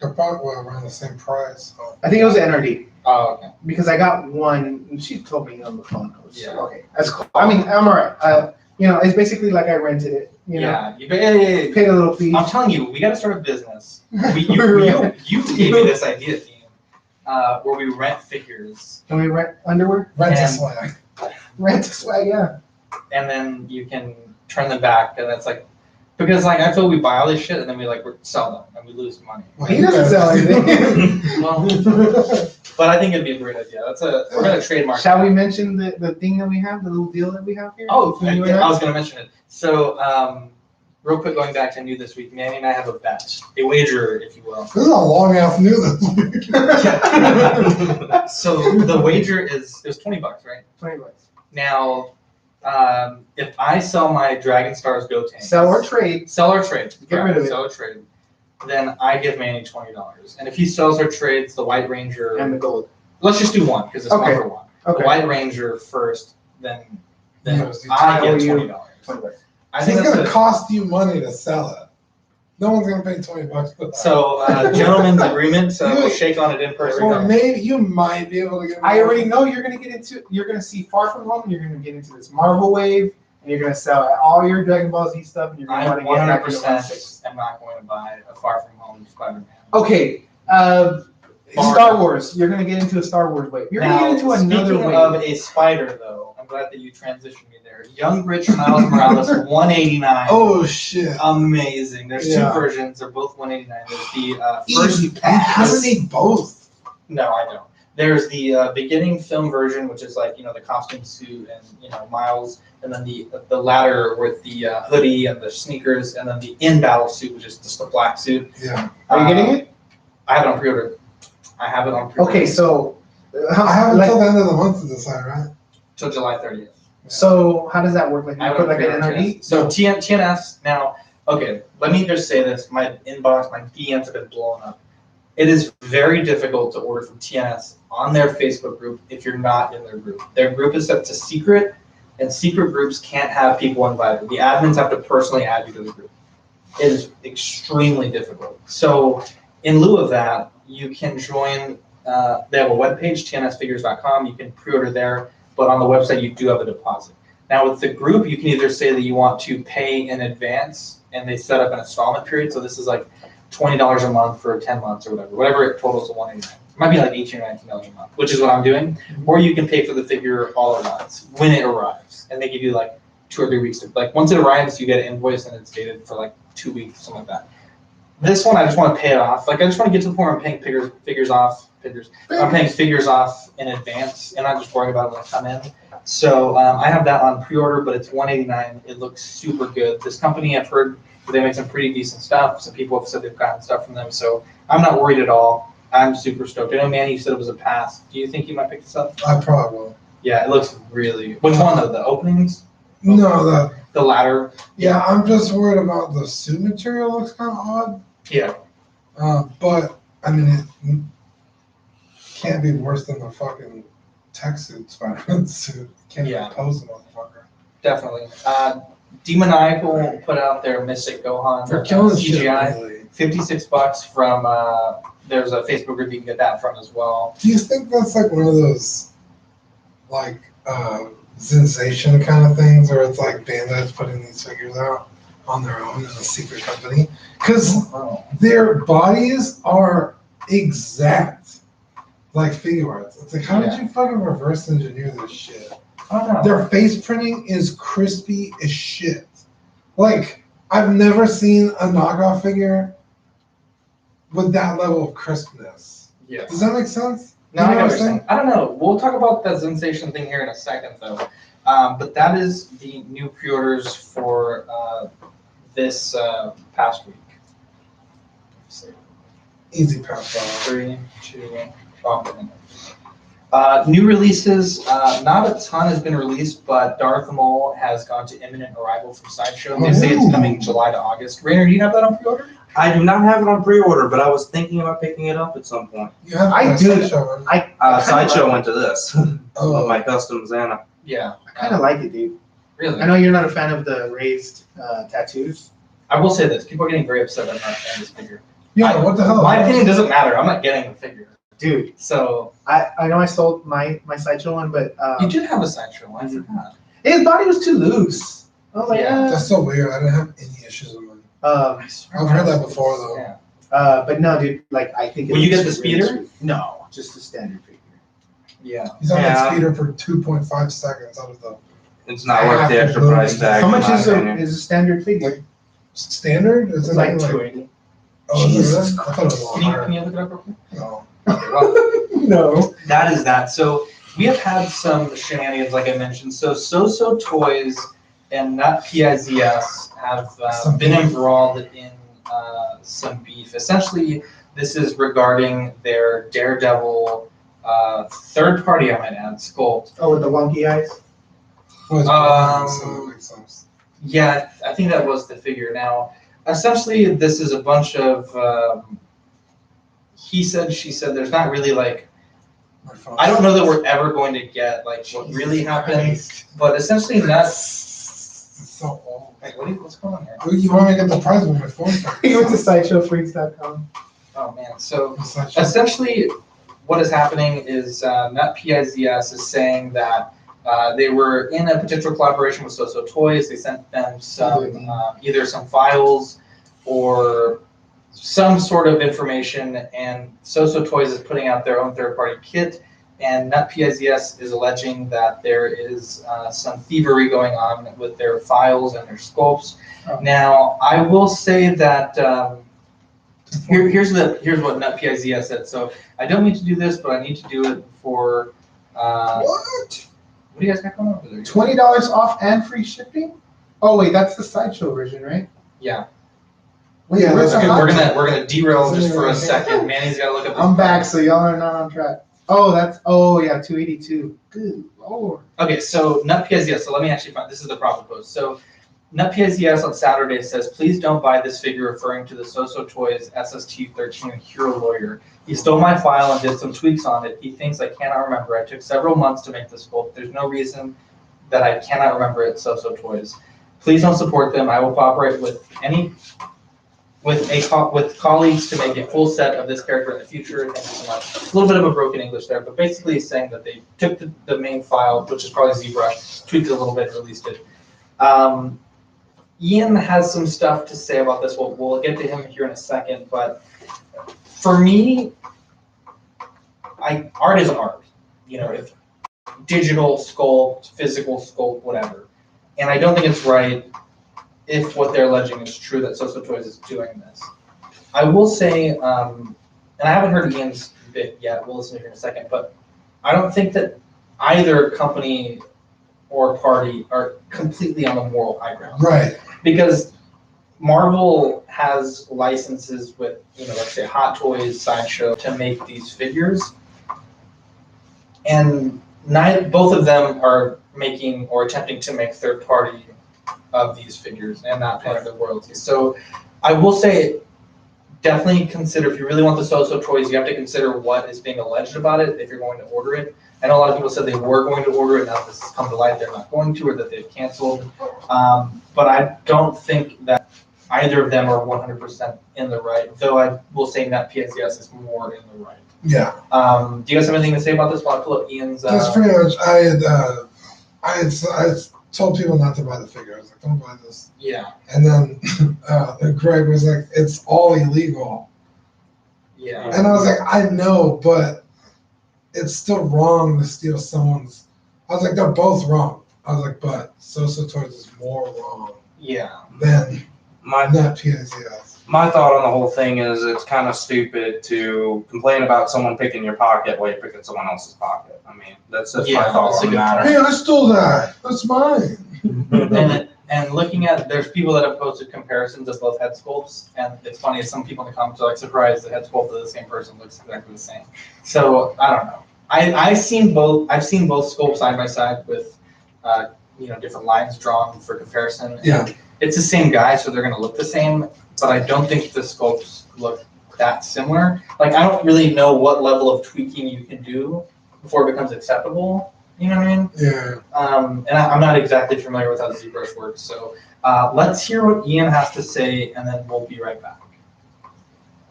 They're probably around the same price. I think it was the NRD oh, okay. because I got one. And she told me on the phone. I was Yeah. okay. That's cool. I mean, I'm alright. It's basically like I rented it. Yeah, Paid a little fee. I'm telling you, we got to start a business. You gave me this idea, team, where we rent figures, Can we rent underwear? Rent a And- swag. Rent a swag, yeah. and then you can turn them back, and it's like, because like I feel we buy all this shit, and then we sell them, and we lose money. Well, He you doesn't guys- sell anything. Well, but I think it'd be a great idea. We're gonna trademark. Shall that. we mention the thing that we have, the little deal that we have here? Oh, Between you yeah, and I was gonna mention it. So, real quick, going back to new this week, Manny and I have a bet, a wager, if you will. This is a long ass news this week. So the wager it was $20, right? $20. Now, if I sell my Dragon Stars Go tanks, Sell or trade. sell or trade, Get rid of it. sell or trade, then I give Manny $20. And if he sells or trades the White Ranger, And the gold. let's just do one because it's Okay. one for one. Okay. The White Ranger first, then Yes, you I tell get you. $20. $20. I It's think gonna that's cost you money to sell it. No one's gonna pay $20 for that. so gentleman's agreement. So we'll shake on it in person. or maybe you might be able to get. I already know you're gonna see Far From Home, you're gonna get into this Marvel wave, and you're gonna sell all your Dragon Ball Z stuff, and you're gonna I want to get back into 100% am not going to buy a Far From Home Spider-Man. Okay, Star Wars. You're gonna get into a Star Wars wave. You're gonna get into another speaking wave. of a spider, though, I'm glad that you transitioned me there. Young Rich Miles Morales, 189. Oh shit! Amazing. There's Yeah. two versions. They're both 189. There's the Easy first. pass. Doesn't need both. No, I don't. There's the beginning film version, which is like the costume suit and Miles, and then the latter with the hoodie and the sneakers, and then the in battle suit, which is just the black suit. Yeah. Are you getting it? I have it on pre-order. I have it on pre-order. Okay, so I have like, until the end of the month to decide, right? Till July 30th. so how does that work? Like I you have put it like on an pre-order, NRD? yes. So TNS now. Okay, let me just say this: my inbox, my DMs have been blowing up. It is very difficult to order from TNS on their Facebook group if you're not in their group. Their group is set to secret, and secret groups can't have people invited. The admins have to personally add you to the group. It is extremely difficult. So in lieu of that, you can join. They have a webpage, tnsfigures.com. You can pre-order there, but on the website you do have a deposit. Now with the group, you can either say that you want to pay in advance, and they set up an installment period. So this is like $20 a month for 10 months or whatever it totals to $189. It might be like $18 or $19 a month, which is what I'm doing. Or you can pay for the figure all at once when it arrives, and they give you like 2 or 3 weeks to once it arrives, you get an invoice and it's dated for like 2 weeks, something like that. This one, I just want to pay it off. I just want to get to the point where I'm paying figures off in advance and not just worrying about it when I come in. So I have that on pre-order, but it's $189. It looks super good. This company, I've heard they make some pretty decent stuff. Some people have said they've gotten stuff from them, so I'm not worried at all. I'm super stoked. I know, Manny, you said it was a pass. Do you think you might pick this up? I probably will. Yeah, it looks really. Which one though? The openings? No, The ladder? yeah, I'm just worried about the suit material. Looks kind of odd. Yeah. But I mean, it can't be worse than the fucking tech suit, Spider-Man suit. Can't Yeah. even pose the motherfucker. Definitely. Demoniacal put out their Mystic Gohan They're killing shit. CGI. Really. $56 from. There's a Facebook group you can get that from as well. Do you think that's like one of those, like, sensation kind of things, where it's like Bandai's putting these figures out on their own in a secret company? Because their bodies are exact like figure arts. It's like, how did you fucking reverse engineer this shit? I don't know. Their face printing is crispy as shit. Like, I've never seen a knockoff figure with that level of crispness. Yeah. Does that make sense? No, You I know know what what you're saying. I don't know. We'll talk about that sensation thing here in a second, though. But that is the new pre-orders for this past week. Easy pass by. 3, 2, 1. New releases, not a ton has been released, but Darth Maul has gone to imminent arrival from Sideshow. They say it's coming July to August. Rainer, do you have that on pre-order? I do not have it on pre-order, but I was thinking about picking it up at some point. You have I a do. Sideshow one. Sideshow went to this. Oh, My custom Xana. Yeah. I kind of like it, dude. Really? I know you're not a fan of the raised tattoos. I will say this. People are getting very upset that I'm not a fan of this figure. yeah, what the hell? My opinion doesn't matter. I'm not getting the figure. Dude, So, I know I sold my Sideshow one, but you did have a Sideshow one. I forgot. his body was too loose. I was like, Yeah. That's so weird. I didn't have any issues with mine. um, I've heard that before, though. Yeah. but no, dude, like I think. Will you get looks the really speeder? sweet. No, just a standard figure. Yeah. He's on Yeah. that speeder for 2.5 seconds out of the It's not worth the extra price tag. How in much my is opinion. a standard figure? standard. Is It's it like like 280. oh, is it Jesus really? I thought it was a lot Can you higher. look it up real quick? No. Okay, well, No. that is that. So we have had some shenanigans, like I mentioned. So Toys and Nut PIZS have Some been beef. embroiled in some beef. Essentially, this is regarding their Daredevil third party, I might add, sculpt. Oh, with the wonky eyes. Well, it's Um, so that makes sense. Yeah, I think that was the figure. Now, essentially, this is a bunch of he said, she said. There's not really like, My phone. I don't know that we're ever going to get like what really happened, Christ. but essentially nuts. It's so old. Wait, what's going on here? Oh, you want me to get the prize with my phone? He went to sideshowfreaks.com. Oh man, so It's like- essentially, what is happening is Nut PIZS is saying that they were in a potential collaboration with So Toys. They sent them some either some files or some sort of information, and So Toys is putting out their own third-party kit, and Nut PIZS is alleging that there is some thievery going on with their files and their sculpts. Oh. Now, I will say that here's what Nut PIZS said. So I don't mean to do this, but I need to do it for. What? What do you guys got going on over there? $20 off and free shipping? Oh wait, that's the Sideshow version, right? Yeah. Wait, Yeah, where's that's the good. hot- We're gonna derail just for a Okay. second. Manny's gotta look up. I'm back, so y'all are not on track. Oh, yeah, 282. Good lord. Okay, so Nut PIZS. So let me actually find. This is the proper post. So Nut PIZS on Saturday says, "Please don't buy this figure," referring to the So Toys SST-13 Hero Lawyer. He stole my file and did some tweaks on it. He thinks I cannot remember. I took several months to make this sculpt. There's no reason that I cannot remember it. So Toys. Please don't support them. I will cooperate with with colleagues to make a full set of this character in the future. Thank you so much. A little bit of a broken English there, but basically it's saying that they took the main file, which is probably ZBrush, tweaked it a little bit, and released it. Ian has some stuff to say about this. We'll get to him here in a second, but for me, art is art. You know, if digital sculpt, physical sculpt, whatever. And I don't think it's right if what they're alleging is true that So Toys is doing this. I will say, and I haven't heard Ian's bit yet, we'll listen to it in a second, but I don't think that either company or party are completely on the moral high ground. Right. Because Marvel has licenses with, let's say Hot Toys, Sideshow to make these figures. And both of them are making or attempting to make third party of these figures and not paying the royalties. So I will say, definitely consider, if you really want the So-So toys, you have to consider what is being alleged about it if you're going to order it. I know a lot of people said they were going to order it, now this has come to light, they're not going to, or that they've canceled. But I don't think that either of them are 100% in the right, though I will say that PSES is more in the right. Yeah. Do you guys have anything to say about this? While I pull up Ian's. That's pretty much. I had told people not to buy the figure. I was like, don't buy this. Yeah. And then Greg was like, it's all illegal. Yeah. And I was like, I know, but it's still wrong to steal someone's. I was like, they're both wrong. I was like, but So-So Toys is more wrong Yeah. than My not PSES. my thought on the whole thing is it's kind of stupid to complain about someone picking your pocket while you're picking someone else's pocket. I mean, that's my Yeah, thought that's a on good that. Hey, I stole that. That's mine. And looking at, there's people that have posted comparisons of both head sculpts, and it's funny, some people in the comments are like surprised the head sculpt of the same person looks exactly the same. So I don't know. I've seen both sculpts side by side with different lines drawn for comparison. Yeah. It's the same guy, so they're gonna look the same, but I don't think the sculpts look that similar. Like, I don't really know what level of tweaking you can do before it becomes acceptable. You know what I mean? Yeah. And I'm not exactly familiar with how the ZBrush works, so let's hear what Ian has to say, and then we'll be right back.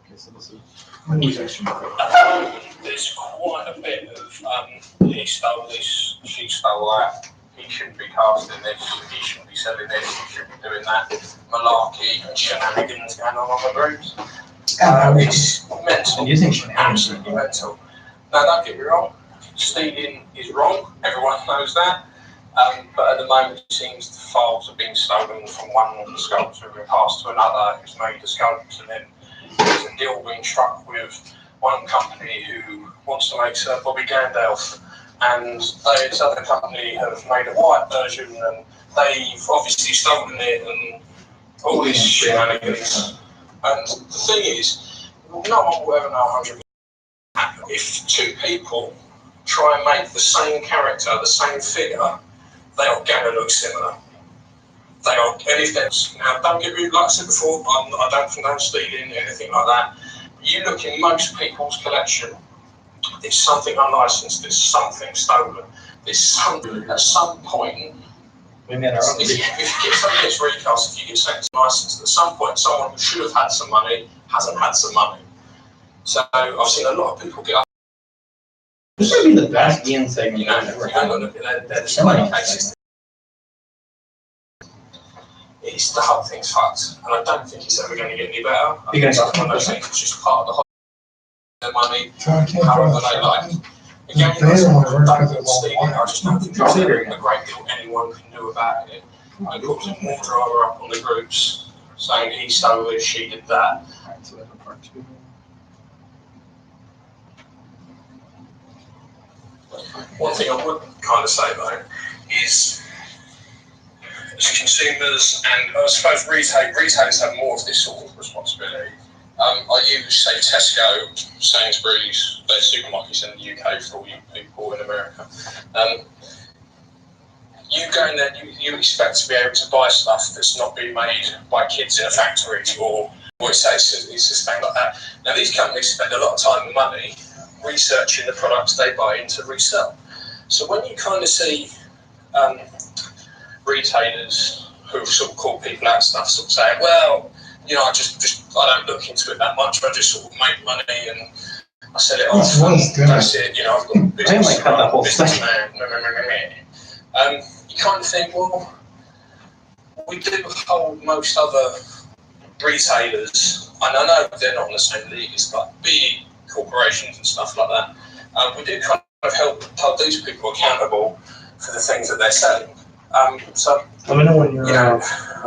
Okay, so this is a new section. There's quite a bit of he stole this, she stole that, he shouldn't be casting this, he shouldn't be selling this, he shouldn't be doing that, malarkey and shenanigans going on the groups. It's mental. And using shenanigans. Absolutely mental. Now, don't get me wrong, stealing is wrong, everyone knows that. But at the moment, it seems the files are being stolen from one sculptor and passed to another who's made the sculpts, and then there's a deal being struck with one company who wants to make Sir Bobby Gandalf, and this other company have made a white version, and they've obviously stolen it, and all these shenanigans. And the thing is, no one will ever know 100%. If two people try and make the same character, the same figure, they are going to look similar. They are, and if that's, now don't get me, like I said before, I don't condone stealing, anything like that. You look in most people's collection, there's something unlicensed, there's something stolen, there's something, at some point, We made our own. if you get something that's recast, if you get something licensed, at some point someone who should have had some money hasn't had some money. So I've seen a lot of people get up. This would be the best Ian segment You know, I've ever you don't had. look at that. Similar. Cases. It's the whole thing's fucked, and I don't think it's ever going to get any better. I think it's one of those things. It's just part of the whole their money, So I can't however draw they the like. shot. Again, They don't want to work don't because it's all stealing. white. I just don't think there's a great deal anyone can do about it. I put more drama up on the groups saying he stole this, she did that. Alright, so we have a part two. One thing I would kind of say though is, as consumers and I suppose retailers have more of this sort of responsibility. I use, say, Tesco, Sainsbury's, they're supermarkets in the UK for all you people in America. You go in there, you expect to be able to buy stuff that's not being made by kids in a factory or it's a thing like that. Now these companies spend a lot of time and money researching the products they buy in to resell. So when you kind of see retailers who sort of call people out stuff, sort of saying, well, you know, I don't look into it that much, I just sort of make money and I sell it off. This one's good. That's it, you know, I've got a business. I didn't like cut that whole business thing. man. You kind of think, well, we do hold most other retailers, and I know they're not in the same league as like big corporations and stuff like that. We do kind of hold these people accountable for the things that they're selling. So Let me know when you're. you know,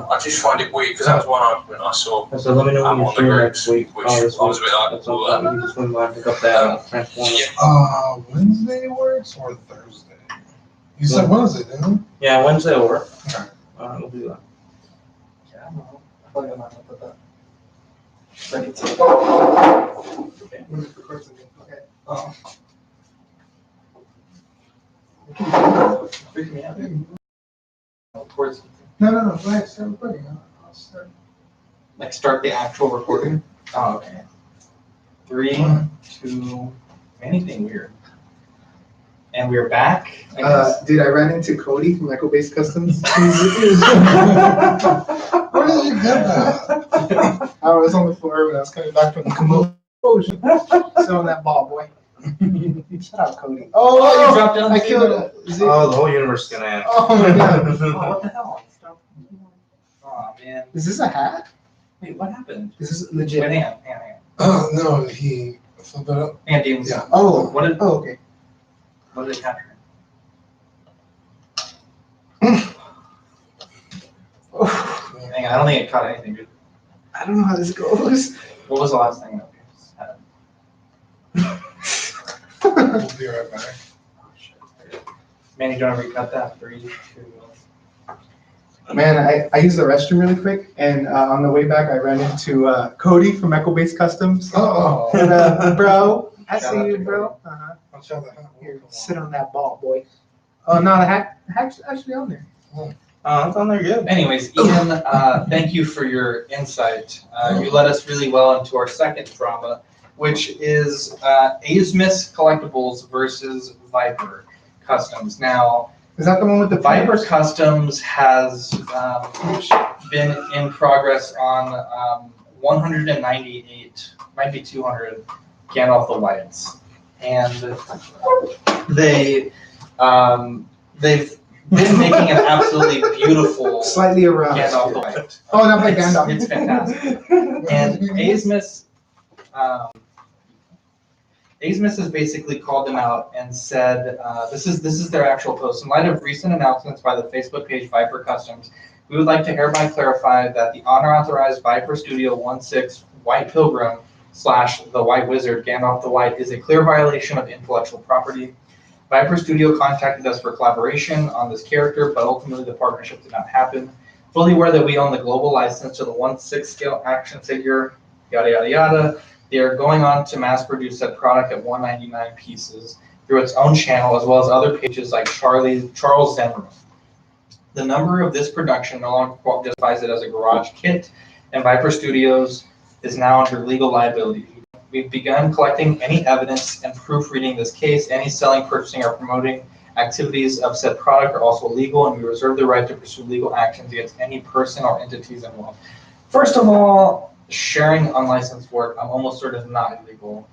I just find it weird because that was one argument I saw. So let me know when on you're the free groups, next week. which Oh, this I was a week. bit like, That's well, okay. You can swing by and pick up that Transformer. yeah. Wednesday works or Thursday? You said Wednesday, didn't you? Yeah, Wednesday will work. Okay. We'll do that. Yeah, I don't know. I feel like I'm not gonna put that. Ready to. When it records again. Okay. Oh. Freak me out. Towards, No. Go ahead. Start recording. I'll start. like start the actual recording. Oh, okay. 3, 2, anything weird. And we're back. I guess. Dude, I ran into Cody from Echo Base Customs. Where did you get that? I was on the floor when I was coming back from the commotion. So on that ball, boy. Shout out, Cody. Oh, you dropped down. I the killed table. it. Oh, the whole universe is gonna end. Oh my god. Oh, what the hell? Stop. Oh man. Is this a hat? Wait, what happened? This is Wait, legit. hang on, hang on, hang on. No, he flipped it up. Andy, Yeah. Oh. What did Oh, okay. what did it capture? Hang on, I don't think it caught anything, dude. I don't know how this goes. What was the last thing that we had? We'll be right back. Oh, shit. Manny, do you want to recut that? 3, 2. Man, I used the restroom really quick, and on the way back, I ran into Cody from Echo Base Customs. Oh, And, bro, I Shout see out you, to bro. Cody. I'll show the hat. Here, sit on that ball, boy. Oh no, the hat's actually on there. It's on there good. Anyways, Ian, thank you for your insight. You led us really well into our second drama, which is Asmus Collectibles versus Viper Customs. Now, Is that the one with the Viper pipers? Customs has been in progress on 198, might be 200 Gandalf the Whites, and they've been making an absolutely beautiful Slightly around. Gandalf the White. Oh, not by It's- Gandalf. It's fantastic. And Asmus has basically called them out and said, this is their actual post. In light of recent announcements by the Facebook page Viper Customs, we would like to hereby clarify that the unauthorized Viper Studio 16 White Pilgrim / the White Wizard Gandalf the White is a clear violation of intellectual property. Viper Studio contacted us for collaboration on this character, but ultimately the partnership did not happen. Fully aware that we own the global license to the 1/6 scale action figure, yada yada yada. They are going on to mass produce that product at 199 pieces through its own channel, as well as other pages like Charles Zenro. The number of this production no longer justifies it as a garage kit, and Viper Studios is now under legal liability. We've begun collecting any evidence and proofreading this case. Any selling, purchasing, or promoting activities of said product are also illegal, and we reserve the right to pursue legal actions against any person or entities involved. First of all, sharing unlicensed work, I'm almost certain is not illegal.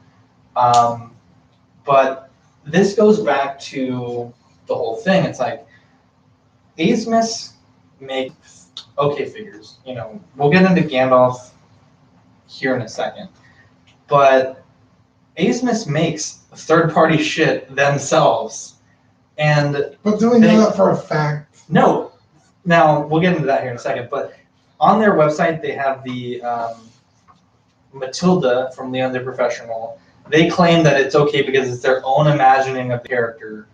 But this goes back to the whole thing. It's like, Asmus make okay figures. You know, we'll get into Gandalf here in a second. But Asmus makes third-party shit themselves. And But do we know that for a fact? no, now we'll get into that here in a second, but on their website they have the Matilda from Leon the Professional. They claim that it's okay because it's their own imagining of the character.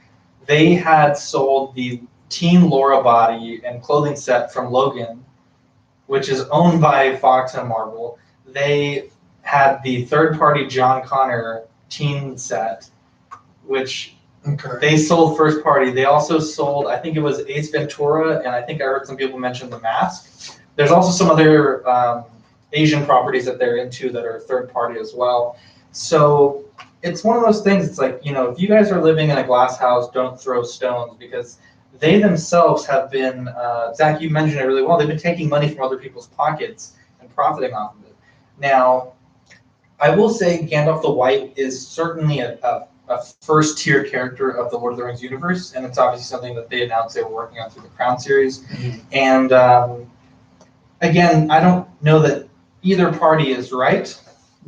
They had sold the Teen Laura body and clothing set from Logan, which is owned by Fox and Marvel. They had the third-party John Connor teen set, which Okay. they sold first party. They also sold, I think it was Ace Ventura, and I think I heard some people mention The Mask. There's also some other Asian properties that they're into that are third party as well. So it's one of those things, it's like, you know, if you guys are living in a glass house, don't throw stones, because they themselves have been, Zach, you mentioned it really well, they've been taking money from other people's pockets and profiting off of it. Now, I will say Gandalf the White is certainly a first tier character of the Lord of the Rings universe, and it's obviously something that they announced they were working on through the Crown series. And again, I don't know that either party is right,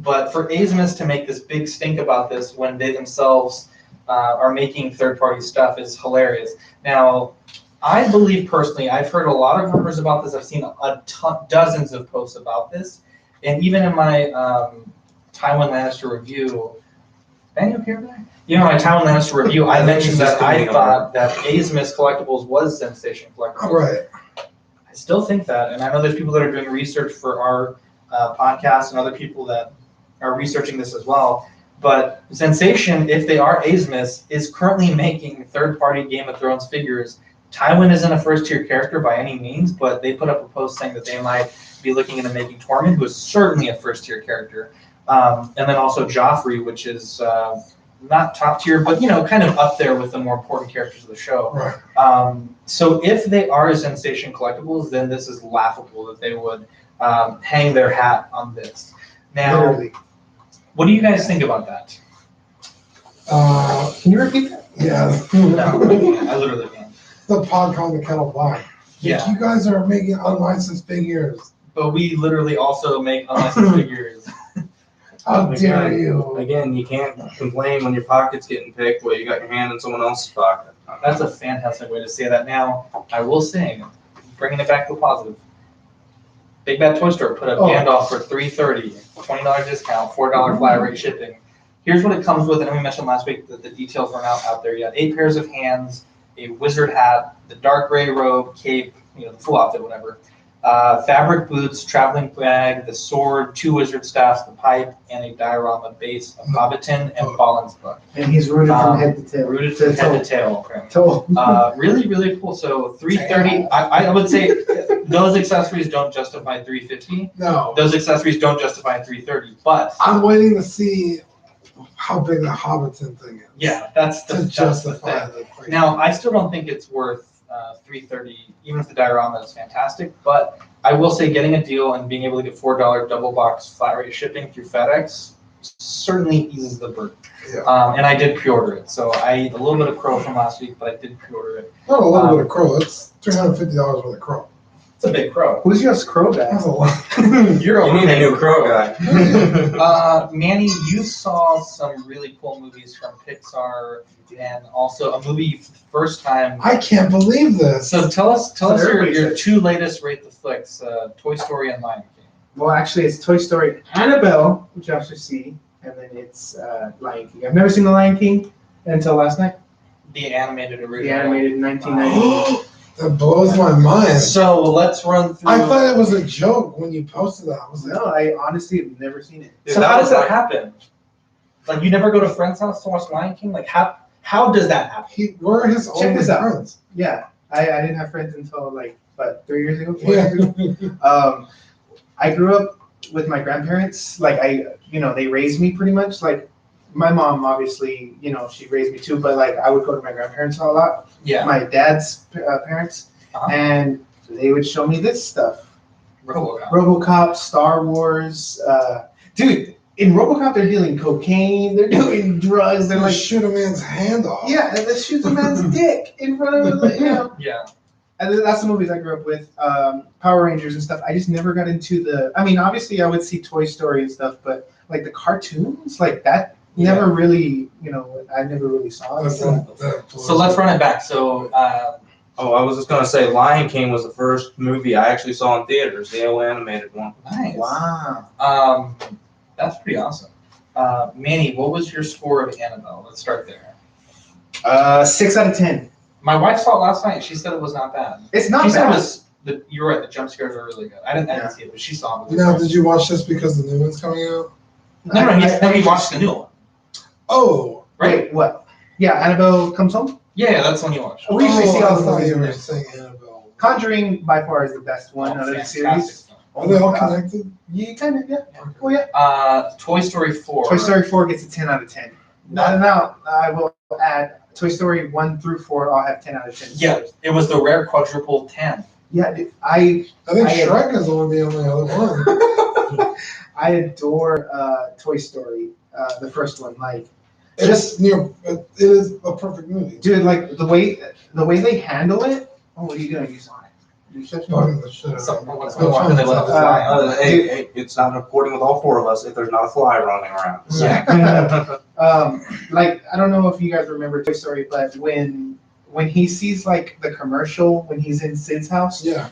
but for Asmus to make this big stink about this when they themselves are making third party stuff is hilarious. Now, I believe personally, I've heard a lot of rumors about this. I've seen dozens of posts about this, and even in my Taiwan Lannister review, Ben, you okay with that? You know, my Tywin Lannister review, I mentioned that I thought that Azimuth Collectibles was Sensation Collectibles. Right. I still think that, and I know there's people that are doing research for our podcast and other people that are researching this as well. But Sensation, if they are Azimuth, is currently making third-party Game of Thrones figures. Tywin isn't a first-tier character by any means, but they put up a post saying that they might be looking into making Tormund, who is certainly a first-tier character. And then also Joffrey, which is not top tier, but kind of up there with the more important characters of the show. Right. So if they are Sensation Collectibles, then this is laughable that they would hang their hat on this. Now, Literally. what do you guys think about that? Can you repeat that? Yeah. No, I literally can't. The pod called the kettle black. Yeah, You guys are making unlicensed figures. but we literally also make unlicensed figures. How Oh, dare God. you? Again, you can't complain when your pocket's getting picked while you got your hand in someone else's pocket. That's a fantastic way to say that. Now, I will say, bringing it back to the positive, Big Bad Toy Store put up Oh. Gandalf for $3.30, $20 discount, $4 flat rate shipping. Here's what it comes with, and we mentioned last week that the details weren't out there yet. 8 pairs of hands, a wizard hat, the dark gray robe, cape, the full outfit, whatever. Fabric boots, traveling bag, the sword, 2 wizard staffs, the pipe, and a diorama base of Hobbiton and Ballin's book. And he's rooted from head to tail. Rooted from head to tail. apparently. Toe. Really, really cool. So $3.30. I would say those accessories don't justify $3.50. No. Those accessories don't justify $3.30. But I'm waiting to see how big the Hobbiton thing is. yeah, that's the To thing. justify the price. Now, I still don't think it's worth $3.30, even if the diorama is fantastic. But I will say, getting a deal and being able to get $4 double box flat rate shipping through FedEx certainly eases the burden. Yeah. And I did pre-order it, so I ate a little bit of crow from last week, but I did pre-order it. Not a little bit of crow. It's $350 worth of crow. It's a big crow. Who's your crow guy? That's a lot. You're You need a new crow guy. Manny, you saw some really cool movies from Pixar, and also a movie for the first time. I can't believe this. So tell us everybody your says. 2 latest rate the flicks, Toy Story and Lion King. Well, actually, it's Toy Story Annabelle, which you actually see, and then it's Lion King. I've never seen The Lion King until last night. The animated original. The animated 1990. That blows my mind. So let's run through. I thought it was a joke when you posted that. I was like, No, I honestly have never seen it. So how does that happen? Like, you never go to a friend's house to watch Lion King? Like, how does that happen? we're his Check only this out. friends. Yeah, I didn't have friends until 3 years ago. 4 Yeah. years ago. I grew up with my grandparents. They raised me pretty much. Like, my mom, obviously, she raised me too, but I would go to my grandparents a lot. Yeah. My dad's parents, Uh-huh. and they would show me this stuff. RoboCop. RoboCop, Star Wars. Dude, in RoboCop, they're dealing cocaine, they're doing drugs, they're They like, shoot a man's hand off. yeah, and they shoot the man's dick in front of him, Yeah. And that's the movies I grew up with. Power Rangers and stuff. I just never got into obviously I would see Toy Story and stuff, but the cartoons, that never really, I never really saw it. So let's run it back. So, Oh, I was just gonna say, Lion King was the first movie I actually saw in theaters, the old animated one. nice. Wow. That's pretty awesome. Manny, what was your score of Annabelle? Let's start there. 6 out of 10. My wife saw it last night. She said it was not bad. It's not She said it bad. was. You're right. The jump scares are really good. I didn't see it, but she saw it. Now, did you watch this because the new one's coming out? No, he watched the new one. Oh. Right? Wait, what? Yeah, Annabelle Comes Home. Yeah, that's the one you watched. We usually see all the I thought movies you in were there. saying Annabelle. Conjuring by far is the best one out of the Fantastic series. film. Are they all God. connected? Yeah, kind of, yeah. Oh, yeah. Toy Story 4. Toy Story 4 gets a 10 out of 10. Now, I will add Toy Story 1 through 4 all have 10 out of 10. Yeah, it was the rare quadruple 10. Yeah, dude, I I think I- Shrek is only the only other one. I adore Toy Story, the first one. It is a perfect movie. Dude, the way they handle it. Oh, what are you doing? You saw it. You shut your Fucking the shit out of So, it. what's No, going on? They let it's it fly. Hey, it's not according with all 4 of us if there's not a fly running around. Yeah. I don't know if you guys remember Toy Story, but when he sees the commercial when he's in Sid's house, Yeah.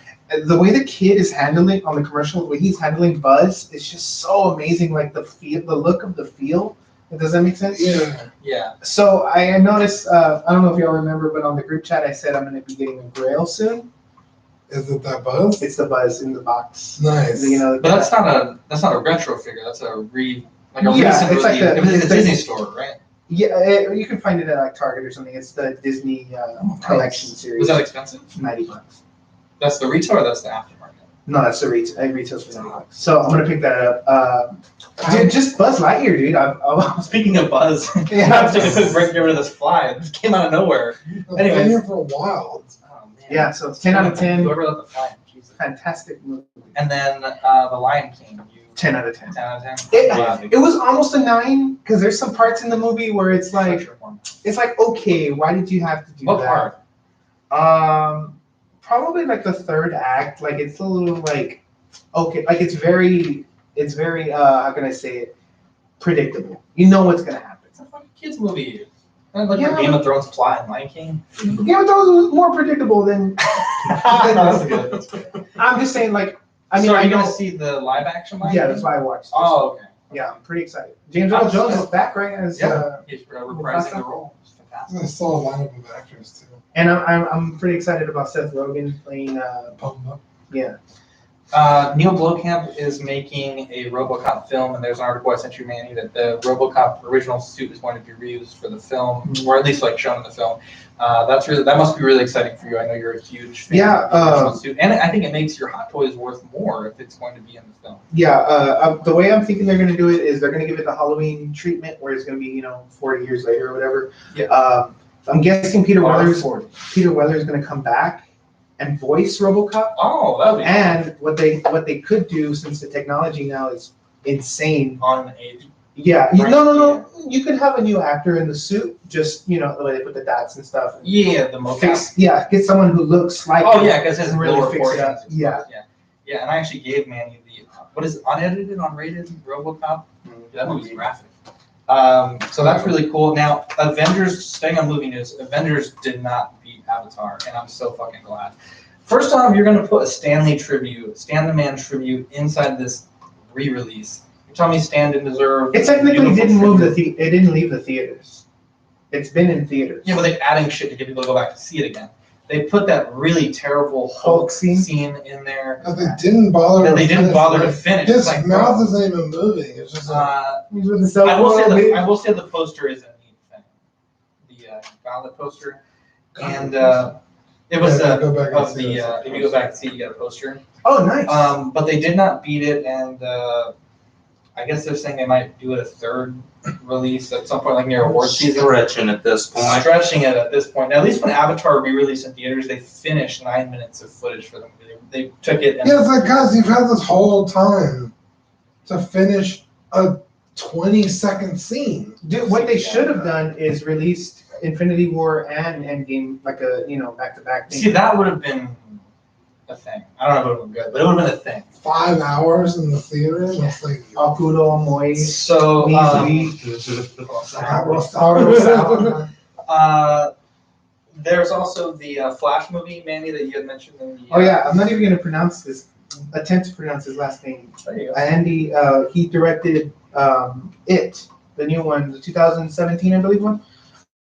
the way the kid is handling on the commercial, the way he's handling Buzz is just so amazing. The look of the feel Does that make sense? Yeah. Yeah. So I noticed, I don't know if y'all remember, but on the group chat I said I'm going to be getting a Grail soon. Is it that Buzz? It's the Buzz in the box. Nice. You know, But that's not a retro figure. That's a Yeah, recent it's like release. the- It's a it's Disney the- store, right? yeah, you can find it at like Target or something. It's the Disney collection series. Was that expensive? $90. That's the retail or that's the aftermarket? No, that's the retail. It retails for $90. So I'm gonna pick that up. Dude, just Buzz Lightyear, dude. Speaking of Buzz, Yeah. I have to take a quick break to get rid of this fly. It just came out of nowhere. I've Anyways. been here for a while. Oh, man. Yeah, so 10 out of 10. Whoever let the fly in, Jesus. Fantastic movie. And then The Lion King. 10 out of 10. 10 out of 10? It was almost a 9 because there's some parts in the movie where it's like, okay, why did you have to do What that? part? Probably like the third act. Like it's a little like, okay, like it's very, how can I say it? Predictable. You know what's gonna happen. It's a fucking kids movie. Not like Yeah. the Game of Thrones plot in Lion King. Game of Thrones was more predictable than. That's good. That's good. I'm just saying, like, I mean, so are I you know. gonna see the live action Lion Yeah, King? that's why I watched. This. Oh, okay. Yeah, I'm pretty excited. James Earl Jones is back, right? As Yeah. He's reprising the role. It's fantastic. I saw a lineup of actors too. and I'm pretty excited about Seth Rogen playing. Pumped up. Yeah. Neil Blomkamp is making a RoboCop film, and there's an article I sent you, Manny, that the RoboCop original suit is going to be reused for the film, or at least like shown in the film. That must be really exciting for you. I know you're a huge fan Yeah, of the original suit, and I think it makes your Hot Toys worth more if it's going to be in the film. Yeah, the way I'm thinking they're going to do it is they're going to give it the Halloween treatment, where it's going to be 40 years later or whatever. Yeah. I'm guessing Peter Weller's Forward. going to come back and voice RoboCop. Oh, that would be And what they could do, since the technology now is insane. on age. Yeah, Right. no. You could have a new actor in the suit, just the way they put the dots and stuff. And Yeah, the mocap. get someone who looks like. Oh yeah, because his Really lower fix it portions. up. Yeah. Yeah. And I actually gave Manny what is it, unedited, unrated RoboCop? That movie's graphic. So that's really cool. Now, Avengers, staying on movie news, Avengers did not beat Avatar, and I'm so fucking glad. First off, you're going to put a Stan the Man tribute inside this re-release. You're telling me Stan didn't deserve... It technically beautiful didn't move tribute? it didn't leave the theaters. It's been in theaters. Yeah, but they're adding shit to get people to go back to see it again. They put that really terrible Hulk scene in there. But they didn't bother. That to they didn't finish bother it. to finish. His It's like, mouth bro. isn't even moving. It's just like, He's with the cell I will phone, say the poster is a neat thing. The Gauntlet poster, and it was Yeah, go back and of see the this. if you go back and see, you get a poster. Oh, nice. But they did not beat it, and I guess they're saying they might do it a third release at some point, like near award season. Stretching at this point. Stretching it at this point. Now, at least when Avatar re-released in theaters, they finished 9 minutes of footage for the movie. They took it and yeah, it's like, guys, you've had this whole time to finish a 20-second scene. Dude, what they should have done is released Infinity War and Endgame like a back-to-back thing. see that would have been a thing. I don't know if it would have been good, but it would have been a thing. 5 hours in the theater. And it's like, Akudo Moy. So, there's also the Flash movie, Manny, that you had mentioned in the. Oh yeah, I'm not even gonna attempt to pronounce his last name. There you go. Andy, he directed It, the new one, the 2017, I believe one.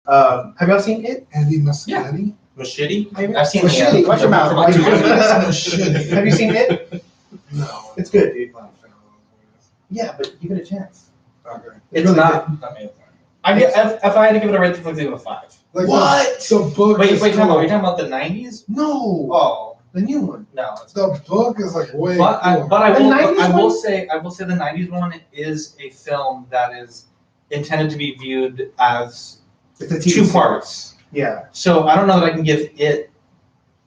Have y'all seen It? Andy Muschietti? Machete? Maybe. I've seen Machete, watch your mouth. Like, Machete. Have you seen It? No. It's good, dude. Not a fan of those Yeah, but give it a chance. movies. Okay. It's really not amazing. If I had to give it a rating, I'd give it a 5. Like What? The book Wait, is time out. Are cool. you talking about the 90s? No, Oh, the new one. no. It's The book is like way But I cooler. will The 90s I will one? say the 90s one is a film that is intended to be viewed as It's a TV 2 series. parts. Yeah. So I don't know that I can give it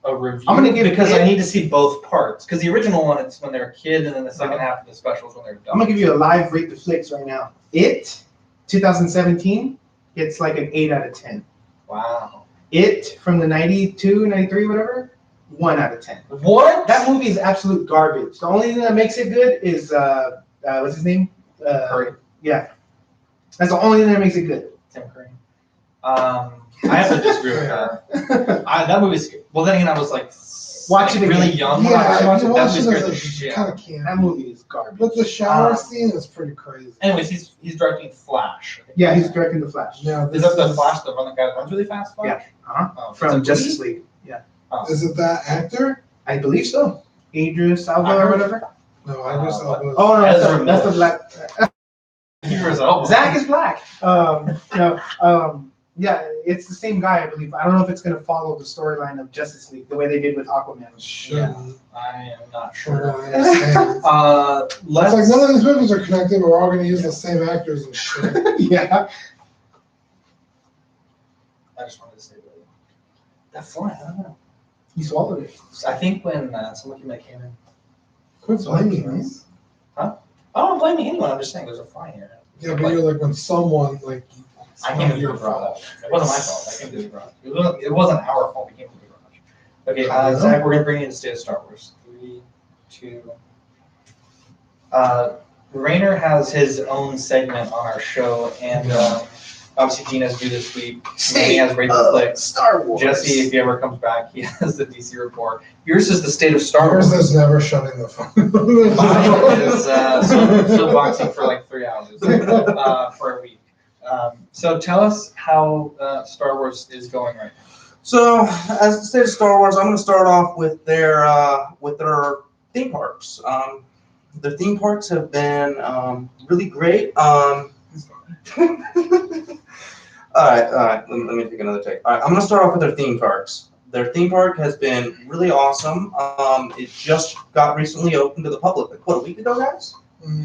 a review. I'm gonna give because It- I need to see both parts. Because the original one, it's when they're a kid, and then the second half of the special is when they're I'm gonna give you a live rate the flicks right now. It, 2017, it's like an 8 out of 10. Wow. It from the 92, 93, whatever, 1 out of 10. What? That movie is absolute garbage. The only thing that makes it good is what's his name? Curry. Yeah, that's the only thing that makes it good. Tim Curry. I have to disagree with that. That movie's well. Then again, I was like Watch like, it really again. young. when I Yeah, watched if it, you that watch was it good as that a she- yeah. kind of campy. That movie is garbage. But the shower scene is pretty crazy. Anyways, he's directing Flash. Yeah, he's directing the Flash. Yeah, Is that the Flash, the one that guy that runs really fast? Flash? Yeah. Uh-huh. Oh, it's a From movie? Justice League. Yeah, Oh. Is it that actor? I believe so. Idris I Elba heard- or whatever. No, I just what? oh, Oh no, Ezra that's the Miller. black. Idris Elba. Zach is black. Yeah, it's the same guy, I believe. I don't know if it's gonna follow the storyline of Justice League the way they did with Aquaman. shouldn't. I am not Sure. sure. Understand. Let's. It's like none of these movies are connected, but we're all gonna use the same actors and shit. Yeah. I just wanted to say that fly. I don't know. He swallowed it. I think when someone came in. Quit blaming me. I'm not blaming anyone. I'm just saying there's a fly here. Yeah, but you're like when someone like. I came to the garage. It wasn't my fault. I came to the garage. It wasn't our fault. We came to the garage. Okay, Zach, we're gonna bring you into State of Star Wars. 3, 2. Rainer has his own segment on our show, and obviously Gene has to do this week. Manny has Rate the Flicks. Star Wars. Jesse, if he ever comes back, he has the DC report. Yours is the State of Star Yours Wars. is never shutting the phone. Mine is still boxing for like 3 hours for a week. So tell us how Star Wars is going right now. So, as the state of Star Wars, I'm going to start off with their theme parks. Their theme parks have been really great. All right. Let me take another take. All right, I'm going to start off with their theme parks. Their theme park has been really awesome. It just got recently opened to the public. Like, what, a week ago, guys?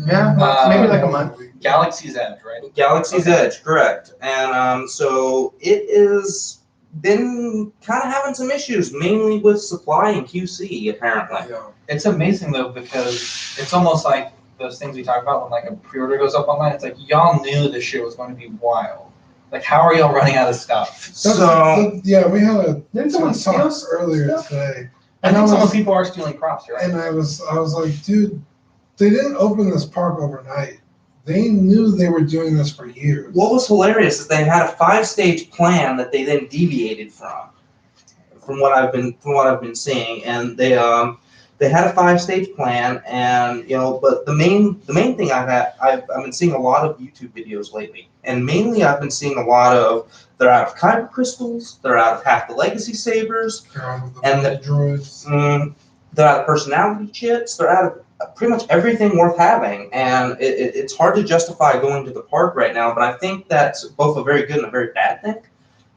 Yeah, maybe like a month. Galaxy's Edge, right? Galaxy's Edge, correct. And so it is been kind of having some issues, mainly with supply and QC, apparently. Yeah. It's amazing though, because it's almost like those things we talk about when like a pre-order goes up online. It's like y'all knew this shit was going to be wild. Like, how are y'all running out of stuff? So, Yeah, we had a Didn't someone talk steal earlier stuff? today. I think some people are stealing props here. And I was like, dude, they didn't open this park overnight. They knew they were doing this for years. what was hilarious is they had a 5-stage plan that they then deviated from what I've been seeing, and they had a 5-stage plan, and but the main thing I've been seeing a lot of YouTube videos lately, and mainly I've been seeing a lot of they're out of Kyber crystals, they're out of half the legacy sabers, and the droids. they're out of personality chips, they're out of pretty much everything worth having, and it's hard to justify going to the park right now, but I think that's both a very good and a very bad thing,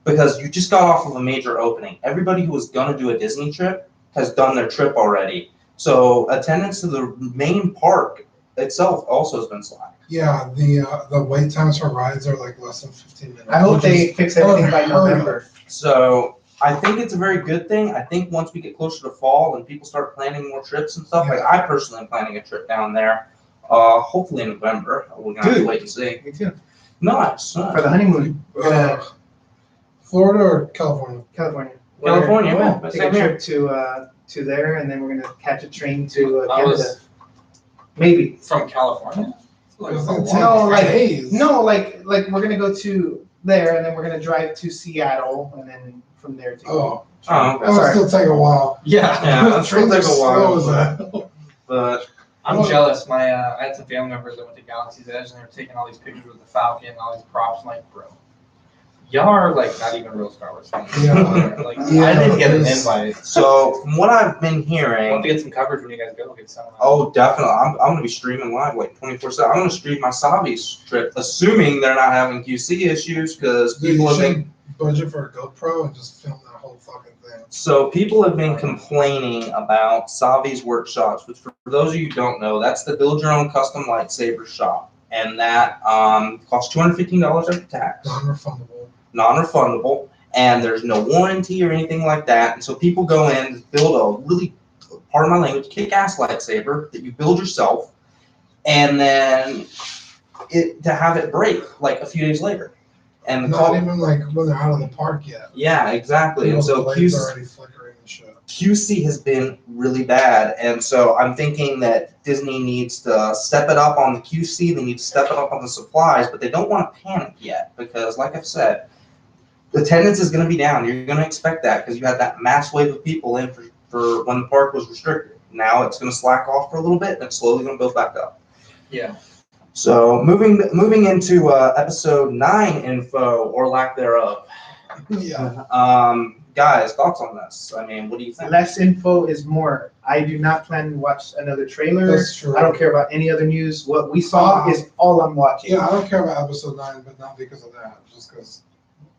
because you just got off of a major opening. Everybody who was going to do a Disney trip has done their trip already, so attendance to the main park itself also has been slack. Yeah, the wait times for rides are like less than 15 minutes. I hope which they is fix everything by unheard of. November. So I think it's a very good thing. I think once we get closer to fall and people start planning more trips and stuff, like I personally am planning a trip down there, hopefully in November. We're gonna have to wait and see. Me too. Nice. For the honeymoon, we're gonna Florida or California? California. California, We're yeah, gonna that's take a same trip to there, and then we're gonna catch a train to I Canada. was Maybe. from California. It was a like long- No, like- days. No, like we're gonna go to there, and then we're gonna drive to Seattle, and then from there to. Oh, Oh, that would still take a while. Yeah. Yeah, that's Trains gonna are take a slow while. as that. But I'm Well- jealous. I had some family members that went to Galaxy's Edge and they were taking all these pictures with the Falcon and all these props. I'm like, bro, y'all are like not even real Star Wars fans. Yeah. Like, Yeah, I didn't get an there's- invite. so from what I've been I want hearing, to get some coverage when you guys go. Get some. oh definitely, I'm gonna be streaming live like 24/7. I'm gonna stream my Savi's trip, assuming they're not having QC issues, because Dude, people you have been should budget for a GoPro and just film that whole fucking thing. So people have been complaining about Savi's Workshops, which for those of you who don't know, that's the build your own custom lightsaber shop. And that costs $215 after tax, Non-refundable. non-refundable, and there's no warranty or anything like that. And so people go in, build a really, pardon my language, kick-ass lightsaber that you build yourself, and then to have it break like a few days later. And the Not even like when they're out of the park yet. yeah, exactly. And People's so blades are already flickering and shit. QC has been really bad, and so I'm thinking that Disney needs to step it up on the QC, they need to step it up on the supplies, but they don't want to panic yet, because like I've said, attendance is going to be down. You're going to expect that, because you had that mass wave of people in for when the park was restricted. Now it's going to slack off for a little bit, and it's slowly going to build back up. Yeah. So moving into episode 9 info or lack thereof. Yeah. Guys, thoughts on this? I mean, what do you think? Less info is more. I do not plan to watch another trailer. That's true. I don't care about any other news. What we saw is all I'm watching. Yeah, I don't care about episode 9, but not because of that. Just because.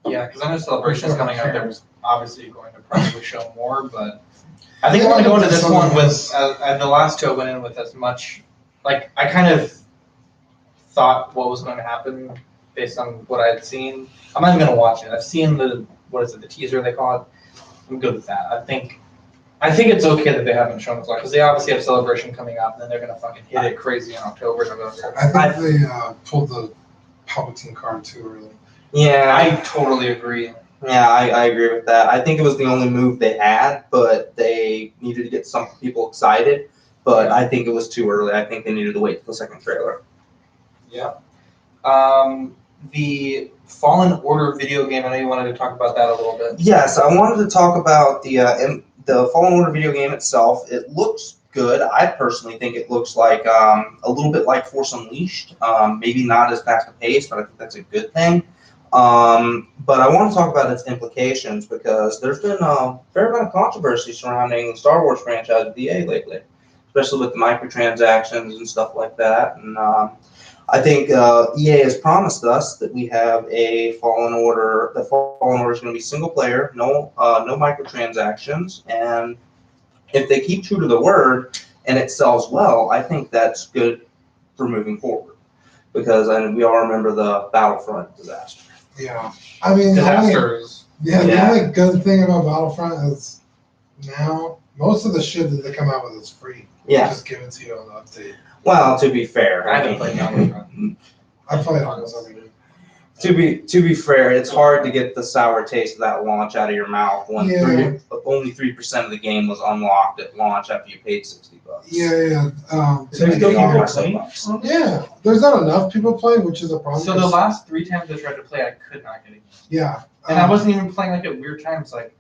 Yeah, because I know Celebration's coming out. They're obviously going to probably show more, but I think I want to go into this one with, the last two I went in with as much, like, I kind of thought what was going to happen based on what I had seen. I'm not even going to watch it. I've seen the teaser they call it. I'm good with that. I think it's okay that they haven't shown us because they obviously have Celebration coming up, and then they're going to fucking hit it crazy in October, November. I think they pulled the Palpatine card too early. Yeah, I totally agree. Yeah, I agree with that. I think it was the only move they had, but they needed to get some people excited. But I think it was too early. I think they needed to wait for the second trailer. Yeah. The Fallen Order video game, I know you wanted to talk about that a little bit. Yes, I wanted to talk about the Fallen Order video game itself. It looks good. I personally think it looks like a little bit like Force Unleashed. Maybe not as fast a pace, but I think that's a good thing. But I want to talk about its implications because there's been a fair amount of controversy surrounding the Star Wars franchise with EA lately, especially with the microtransactions and stuff like that. And I think EA has promised us that we have a Fallen Order. The Fallen Order is going to be single player, no microtransactions, and if they keep true to the word and it sells well, I think that's good for moving forward. Because we all remember the Battlefront disaster. Yeah. I mean, Disasters. the only good thing about Battlefront is now most of the shit that they come out with is free. Yeah. Just give it to you on the update. Well, to be fair, I haven't played Battlefront. I play it almost every day. To be fair, it's hard to get the sour taste of that launch out of your mouth when only 3% of the game was unlocked at launch after you paid $60. Yeah. There's still people playing? Yeah. There's not enough people playing, which is a problem. So the last 3 times I tried to play, I could not get it. Yeah. And I wasn't even playing like at weird times, like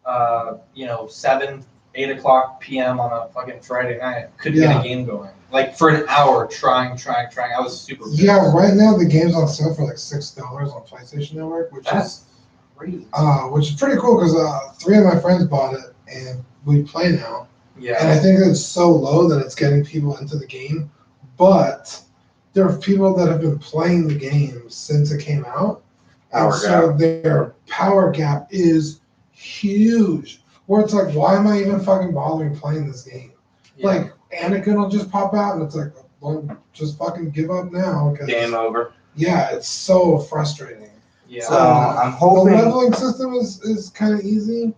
7, 8 o'clock p.m. on a fucking Friday night. Couldn't get a game going. Like for an hour, trying. I was super pissed. Yeah, right now the game's on sale for like $6 on PlayStation Network, which is crazy. which is pretty cool because 3 of my friends bought it and we play now. Yeah. And I think it's so low that it's getting people into the game. But there are people that have been playing the game since it came out. So their power gap is huge. Where it's like, why am I even fucking bothering playing this game? Yeah. Like, Anakin will just pop out and it's like, well, just fucking give up now. Game over. Yeah, it's so frustrating. Yeah. So I'm hoping. The leveling system is kind of easy.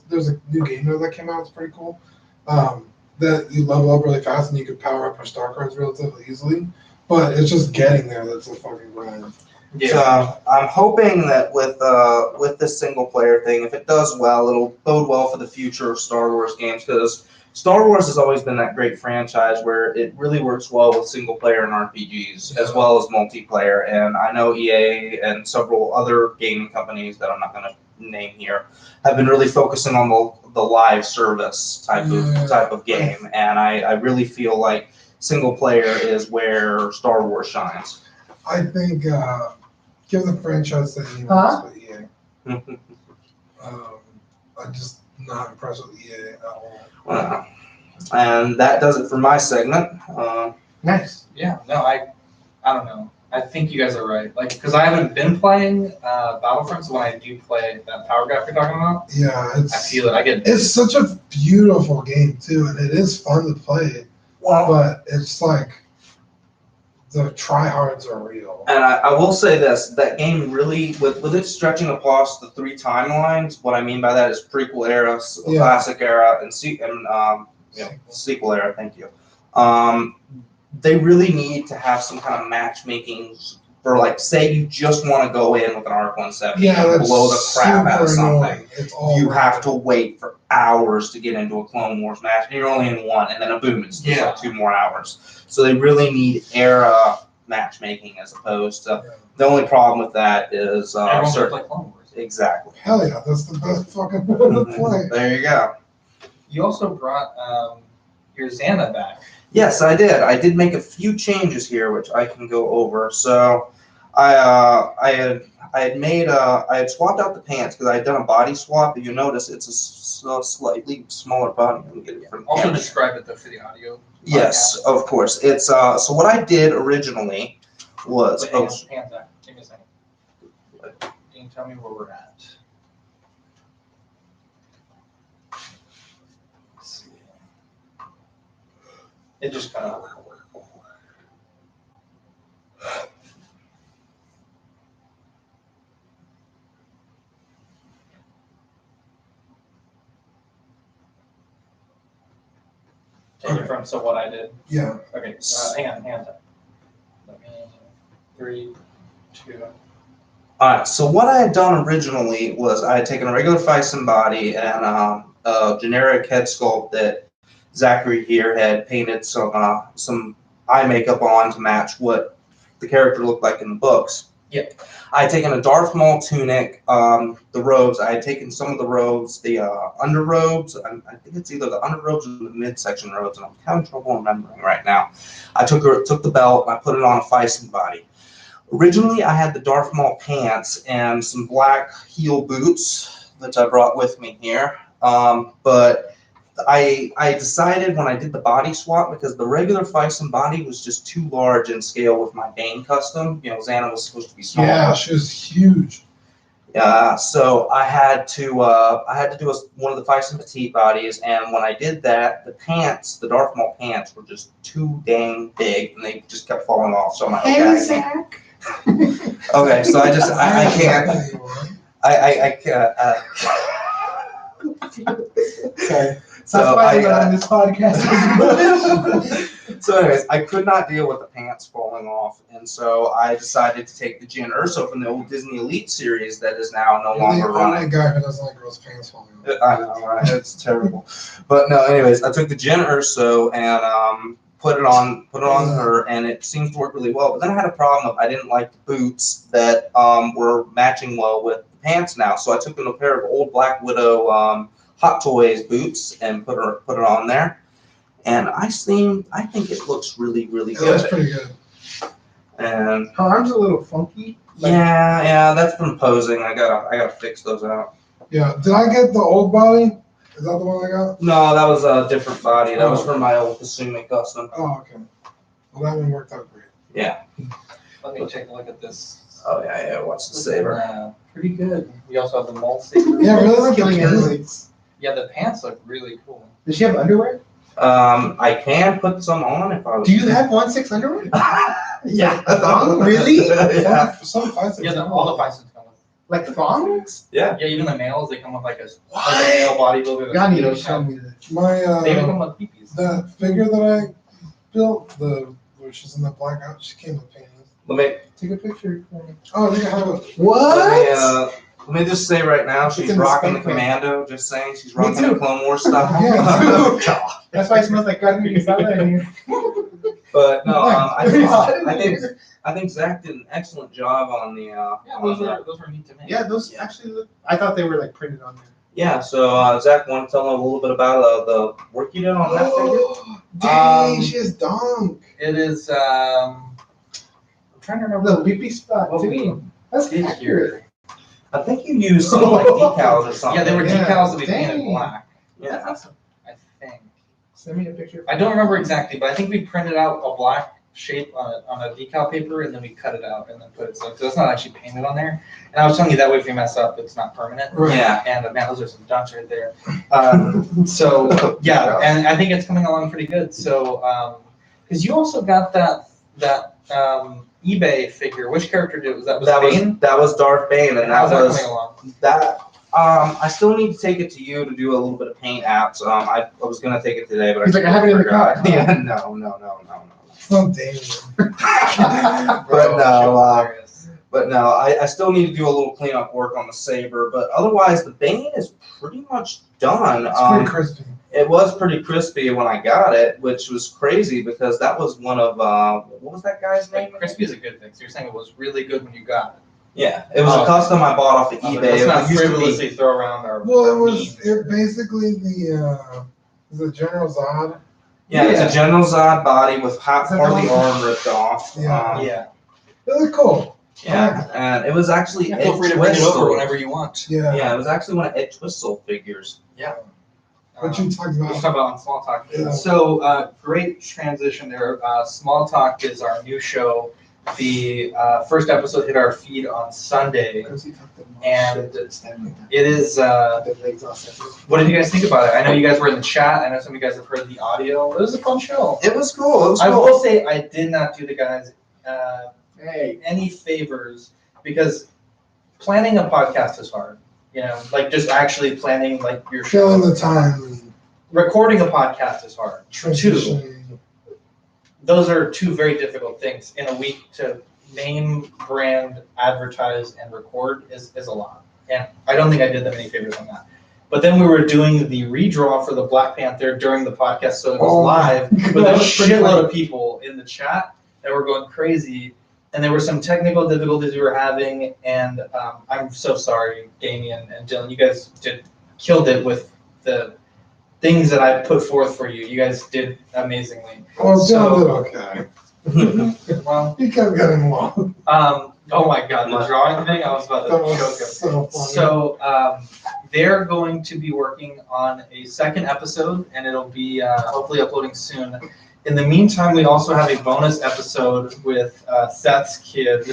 There's a new game mode that came out. It's pretty cool. That you level up really fast and you can power up your star cards relatively easily. But it's just getting there that's a fucking grind. Yeah. So I'm hoping that with this single player thing, if it does well, it'll bode well for the future of Star Wars games because Star Wars has always been that great franchise where it really works well with single player and RPGs as well as multiplayer. And I know EA and several other gaming companies that I'm not going to name here have been really focusing on the live service type of game. And I really feel like single player is where Star Wars shines. I think give the franchise to anyone else but EA. I'm just not impressed with EA at all. Wow. And that does it for my segment. Nice. Yeah. No, I don't know. I think you guys are right. Like, because I haven't been playing Battlefront, so when I do play that power gap you're talking about, Yeah, I feel it. I get. It's such a beautiful game too, and it is fun to play. But it's like the tryhards are real. And I will say this, that game really, with it stretching across the 3 timelines, what I mean by that is prequel era, classic era, and sequel era, thank you. They really need to have some kind of matchmaking for, like, say you just want to go in with an ARC-170 and blow the crap out of something. You have to wait for hours to get into a Clone Wars match, and you're only in one, and then boom, it's just like 2 more hours. So they really need era matchmaking as opposed to the only problem with that is everyone should play Clone Wars. Exactly. Hell yeah, that's the best fucking one to play. There you go. You also brought your Xana back. Yes, I did. I did make a few changes here, which I can go over. So, I had swapped out the pants because I had done a body swap. But you notice it's a slightly smaller body. Let me get it from the Also camera. describe it though for the audio. Yes, of course. It's so what I did originally was Wait, hang on, Zach. Give me a second. Can you tell me where we're at? Let's see. It just cut out. Take it from so what I did. Yeah. Okay, hang on. Let me 3, 2. Alright, so what I had done originally was I had taken a regular Fison body and a generic head sculpt that Zachary here had painted some eye makeup on to match what the character looked like in the books. Yep. I had taken a Darth Maul tunic, the robes. I had taken some of the robes, the underrobes. I think it's either the underrobes or the midsection robes, and I'm having trouble remembering right now. I took the belt and I put it on a Fison body. Originally, I had the Darth Maul pants and some black heel boots that I brought with me here. But I decided when I did the body swap, because the regular Fison body was just too large in scale with my Bane custom. You know, Xana was supposed to be smaller. Yeah, she was huge. So I had to do one of the Fison petite bodies, and when I did that, the pants, the Darth Maul pants, were just too dang big, and they just kept falling off. So I'm like, okay, I can't. Okay, so I can't. I can't. Okay. So That's why we're I, on this podcast. so anyways, I could not deal with the pants falling off, and so I decided to take the Jyn Erso from the old Disney Elite series that is now no longer The running. only guy who doesn't like girls' pants falling off. I know, right? It's terrible. But no, anyways, I took the Jyn Erso and put it on her, and it seems to work really well. But then I had a problem of I didn't like the boots that think were matching well with the pants now. So I took in a pair of old Black Widow Hot Toys boots and put it on there. And I think it looks really, really Yeah, that's good. pretty good. And Her arm's a little funky. yeah, that's from posing. I gotta fix those out. Yeah. Did I get the old body? Is that the one I got? No, that was a different body. That was from my old Kasumi custom. Oh, okay. Well, that one worked out great. Yeah. Let me take a look at this. Oh yeah. What's the saber? Pretty good. We also have the Maul saber. Yeah, really like Killing the everything. Yeah, the pants look really cool. Does she have underwear? I can put some on if I was. Do you have 1/6 underwear? Yeah. Thong? Really? Yeah. Some fights. Yeah, all the Bisons come with. Like thongs? Yeah. Yeah, even the males, they come with like a male bodybuilder. with Y'all need to penis show pants. me this. My They even come with peepees. that figure that I built, where she's in the black out, she came with panties. Let me Take a picture for me. Oh, I think I have it. What? let me just say right now, she's in the rocking the spank commando. Just saying, she's Me rocking too. the Clone Wars stuff. Yeah, me That's why it smells like carne asada in here. But no, Nice. I think Zach did an excellent job on the. Yeah, those were neat to make. Yeah, those actually look. I thought they were like printed on there. Yeah. So Zach, want to tell them a little bit about the work you did on that figure? Dang, she has donk. It is. I'm trying to remember. Little beepy spot What too. we That's did accurate. here. I think you used some like decals or something. Yeah, they were Yeah, decals that we painted dang. black. Yeah. awesome. I think. Send me a picture. I don't remember exactly, but I think we printed out a black shape on a decal paper and then we cut it out and then put it so it's not actually painted on there. And I was telling you that way if we mess up, it's not permanent. Right. Yeah. And man, those are some dunks right there. So yeah, and I think it's coming along pretty good. So because you also got that eBay figure. Which character did it? Was that Bane? That was Darth Bane, and How's that was coming along? that. I still need to take it to you to do a little bit of paint apps. I was gonna take it today, but He's like, I have it in the car. Yeah, no. It's not dangerous. But no, But no, I still need to do a little cleanup work on the saber. But otherwise, the Bane is pretty much done. It's pretty crispy. It was pretty crispy when I got it, which was crazy because that was one of what was that guy's name? Crispy is a good thing. So you're saying it was really good when you got it. Yeah, it was a custom I bought off of eBay. Let's not It used to be- frivolously throw around our. Well, our it was memes. basically the Is it General Zod? Yeah, it's Yeah. a General Zod body with half Is that part of the the one? arm ripped off. Yeah. Yeah. It was cool. Yeah, and it was actually Feel Ed free to bring it over Twistle. whenever you want. Yeah. Yeah, it was actually one of Ed Twistle figures. What you talking Let's about? talk about on Small Talk. Yeah. So, great transition there. Small Talk is our new show. The first episode hit our feed on Sunday. And it is, what did you guys think about it? I know you guys were in the chat. I know some of you guys have heard the audio. It was a fun show. It was cool. It was I cool. will say I did not do the guys Hey, any favors because planning a podcast is hard. You know, like just actually planning like your show. Filling the time and Recording a podcast is hard. transitioning. Those are two very difficult things in a week to name, brand, advertise, and record is a lot. And I don't think I did them any favors on that. But then we were doing the redraw for the Black Panther during the podcast, so it was Oh my live with a God, that's pretty shitload funny. of people in the chat that were going crazy. And there were some technical difficulties we were having, and I'm so sorry, Damien and Dylan. You guys killed it with the things that I put forth for you. You guys did amazingly. Well, John So- did okay. Well, He kept getting long. oh my God, the drawing thing, I was about to That choke him. was so funny. So they're going to be working on a second episode, and it'll be hopefully uploading soon. In the meantime, we also have a bonus episode with Seth's kid.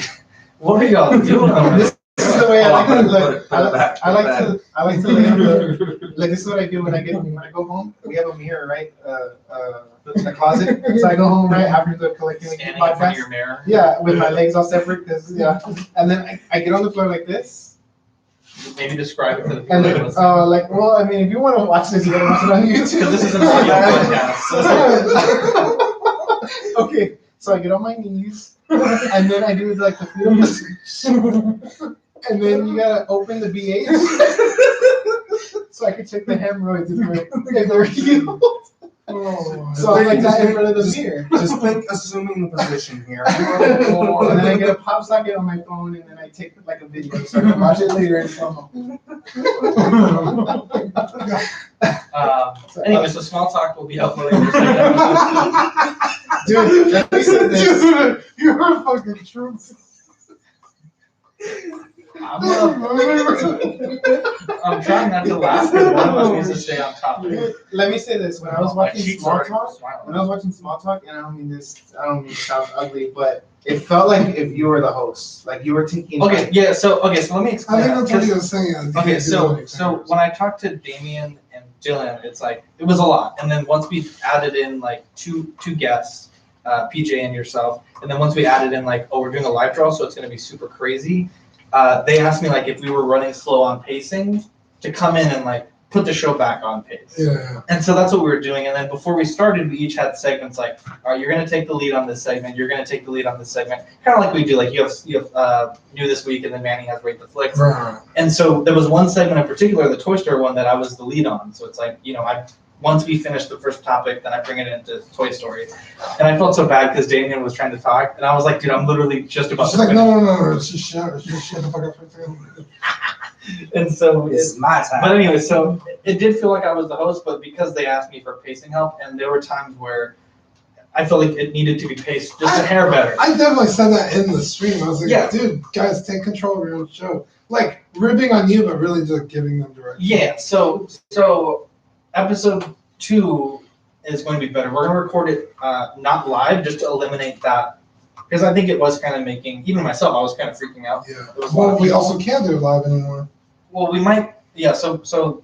What are y'all doing over there? this is the way I like to look. Put it back, I put it like to I like to lay on the like this is what I do when I go home. We have a mirror, right? In the closet. So I go home right after the collecting the Standing in front of podcast. your mirror. Yeah, with my legs all separate, because and then I get on the floor like this, Maybe describe it for the people and that then listen. like, well, I mean, if you want to watch this, you gotta watch it on YouTube. Because this is an audio podcast. Okay, so I get on my knees, and then I do like the fetal position, and then you gotta open the BH, so I can check the hemorrhoids if they're healed. Oh, So I'm like that in front of the mirror. Just think, assuming the position here. And then I get a pop socket on my phone, and then I take like a video so I can watch it later in slow mo. Anyway, so Small Talk will be uploading their second episode. Dude, let me say this. You're a fucking truth. I'm trying not to laugh because one of us needs to stay on topic. Let me say this. When I was My watching cheeks Small are Talk, smiling. when I was watching Small Talk, and I don't mean to sound ugly, but it felt like if you were the host, like you were taking. Okay, yeah, so let me I explain think that, that's what he 'cause- was saying. Okay, so when I talked to Damien and Dylan, it's like it was a lot, and then once we added in like two guests, PJ and yourself, and then once we added in like, oh, we're doing a live draw, so it's gonna be super crazy. They asked me like if we were running slow on pacing to come in and like put the show back on pace. Yeah. And so that's what we were doing. And then before we started, we each had segments like, all right, you're going to take the lead on this segment. You're going to take the lead on this segment. Kind of like we do. Like you have New This Week, and then Manny has Rate the Flicks. Right. And so there was one segment in particular, the Toy Story one, that I was the lead on. So it's like, once we finish the first topic, then I bring it into Toy Story. And I felt so bad because Damien was trying to talk. And I was like, dude, I'm literally just about She's to like, finish. no, just shut the fuck up. And so It's my time. But anyway, so it did feel like I was the host, but because they asked me for pacing help, and there were times where I felt like it needed to be paced just a hair better. I definitely said that in the stream. I was like, Yeah. dude, guys, take control of your own show. Like, ribbing on you, but really just giving them direction. Yeah, so episode 2 is going to be better. We're going to record it not live, just to eliminate that, because I think it was kind of making, even myself, I was kind of freaking out. Yeah. There was a lot Well, of we people. also can't do it live anymore. Well, we might, yeah, so Google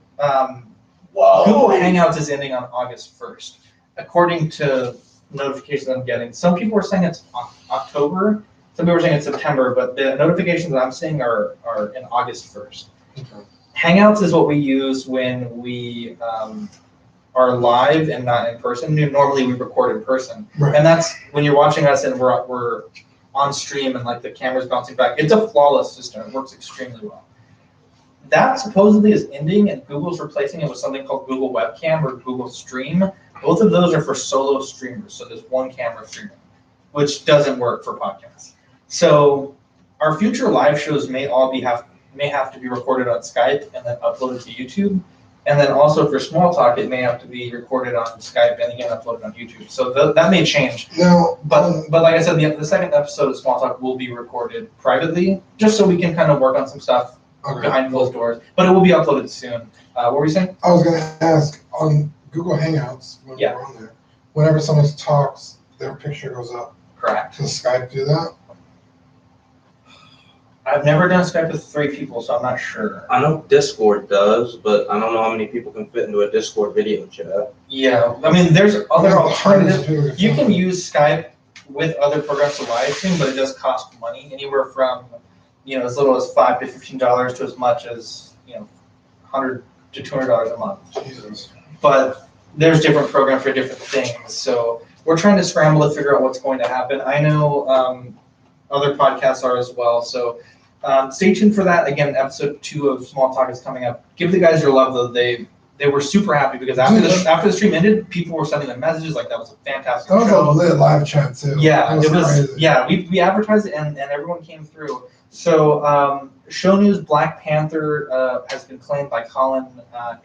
Hangouts is ending on August 1st. According to notifications I'm getting, some people are saying it's October, some people are saying it's September, but the notifications that I'm seeing are in August 1st. Okay. Hangouts is what we use when we are live and not in person. Normally we record in person. Right. And that's when you're watching us and we're on stream and like the camera's bouncing back. It's a flawless system. It works extremely well. That supposedly is ending, and Google's replacing it with something called Google Webcam or Google Stream. Both of those are for solo streamers, so there's one camera streaming, which doesn't work for podcasts. So our future live shows may have to be recorded on Skype and then uploaded to YouTube. And then also for Small Talk, it may have to be recorded on Skype and again uploaded on YouTube. So that may change. Now, But like I said, the second episode of Small Talk will be recorded privately, just so we can kind of work on some stuff okay. behind closed doors. But it will be uploaded soon. What were you saying? I was gonna ask on Google Hangouts when Yeah. we're on there. Whenever someone talks, their picture goes up. Correct. Does Skype do that? I've never done Skype with 3 people, so I'm not sure. I know Discord does, but I don't know how many people can fit into a Discord video chat. Yeah, I mean, there's other alternatives. alternatives. You can use Skype with other programs to live stream, but it does cost money, anywhere from, as little as $5 to $15 to as much as, $100 to $200 a month. Jesus. But there's different programs for different things, so we're trying to scramble to figure out what's going to happen. I know other podcasts are as well, so stay tuned for that. Again, episode 2 of Small Talk is coming up. Give the guys your love, though. They were super happy because after the stream ended, people were sending them messages like that was a fantastic That was show. a lit live chat too. Yeah, That it was. crazy. Yeah, we advertised it and everyone came through. So show news: Black Panther has been claimed by Colin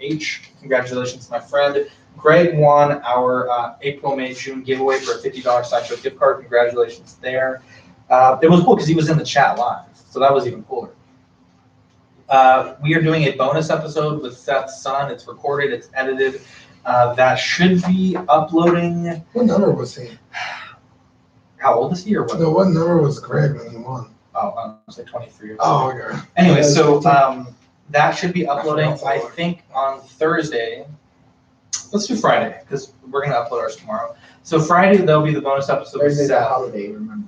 H. Congratulations, my friend. Greg won our April, May, June giveaway for a $50 Sideshow gift card. Congratulations there. It was cool because he was in the chat live, so that was even cooler. We are doing a bonus episode with Seth's son. It's recorded, it's edited. That should be uploading. What number was he? How old is he or what? No, what number was Greg when he won? Oh, I was like 23 or something. Oh, okay. Anyway, so that should be uploading, I think, on Thursday. Let's do Friday, because we're going to upload ours tomorrow. So Friday, there'll be the bonus episode with Thursday's a Seth. holiday, remember.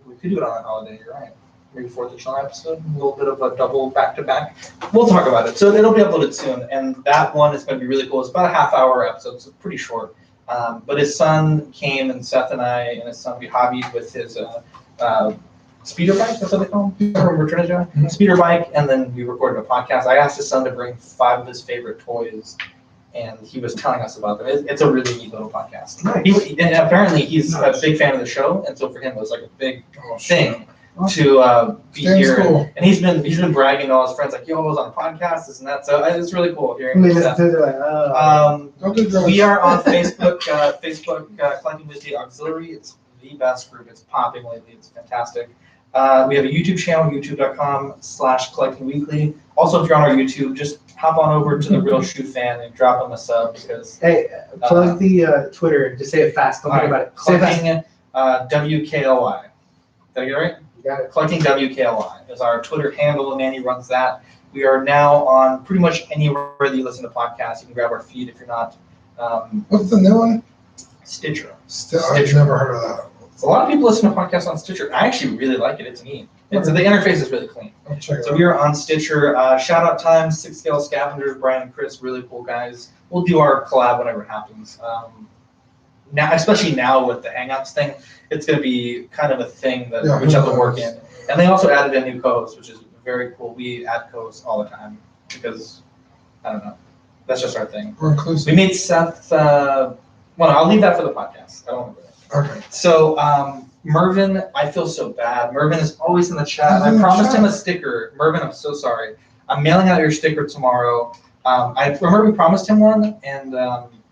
We could do it on a holiday, you're right. Maybe 4th of July episode, a little bit of a double back-to-back. We'll talk about it. So it'll be uploaded soon, and that one is going to be really cool. It's about a half-hour episode, so pretty short. But his son came, and Seth and I and his son, we hobbied with his speeder bike, that's what they call them, from Return of Joy. Mhm. Speeder bike, and then we recorded a podcast. I asked his son to bring 5 of his favorite toys, and he was telling us about them. It's a really neat little podcast. Nice. And apparently he's Nice. a big fan of the show, and so for him it was like a big Oh, shit. thing to be Stan's here. cool. And he's been bragging to all his friends like, "Yo, I was on a podcast, this and that." So it's really cool hearing They that. listen to it, they're like, oh. Don't do drugs. We are on Facebook, Collecting Wisdom Auxiliary. It's the best group. It's popping lately. It's fantastic. We have a YouTube channel, youtube.com/collectingweekly. Also, if you're on our YouTube, just hop on over to the Real Shoe Fan and drop them a sub because Hey, plug the Twitter. Just say it fast. Don't think about it. Say it fast. Collecting WKLY. Did I get it right? You got it. Collecting WKLY is our Twitter handle, and Manny runs that. We are now on pretty much anywhere that you listen to podcasts. You can grab our feed if you're not. What's the new one? Stitcher. I've Stitcher. never heard of that. A lot of people listen to podcasts on Stitcher. I actually really like it. It's neat. The interface is really clean. I'll check it So out. we are on Stitcher. Shout out time, 6 Scale Scavengers, Brian and Chris, really cool guys. We'll do our collab whenever it happens. Now, especially now with the Hangouts thing, it's going to be kind of a thing that Yeah, we have to who work knows? in. And they also added a new co-host, which is very cool. We add co-hosts all the time because, I don't know, that's just our thing. We're inclusive. We made Seth, well, I'll leave that for the podcast. I don't want to do that. Okay. So, Mervin, I feel so bad. Mervin is always in the chat. He's in I the promised chat. him a sticker. Mervin, I'm so sorry. I'm mailing out your sticker tomorrow. I remember we promised him one, and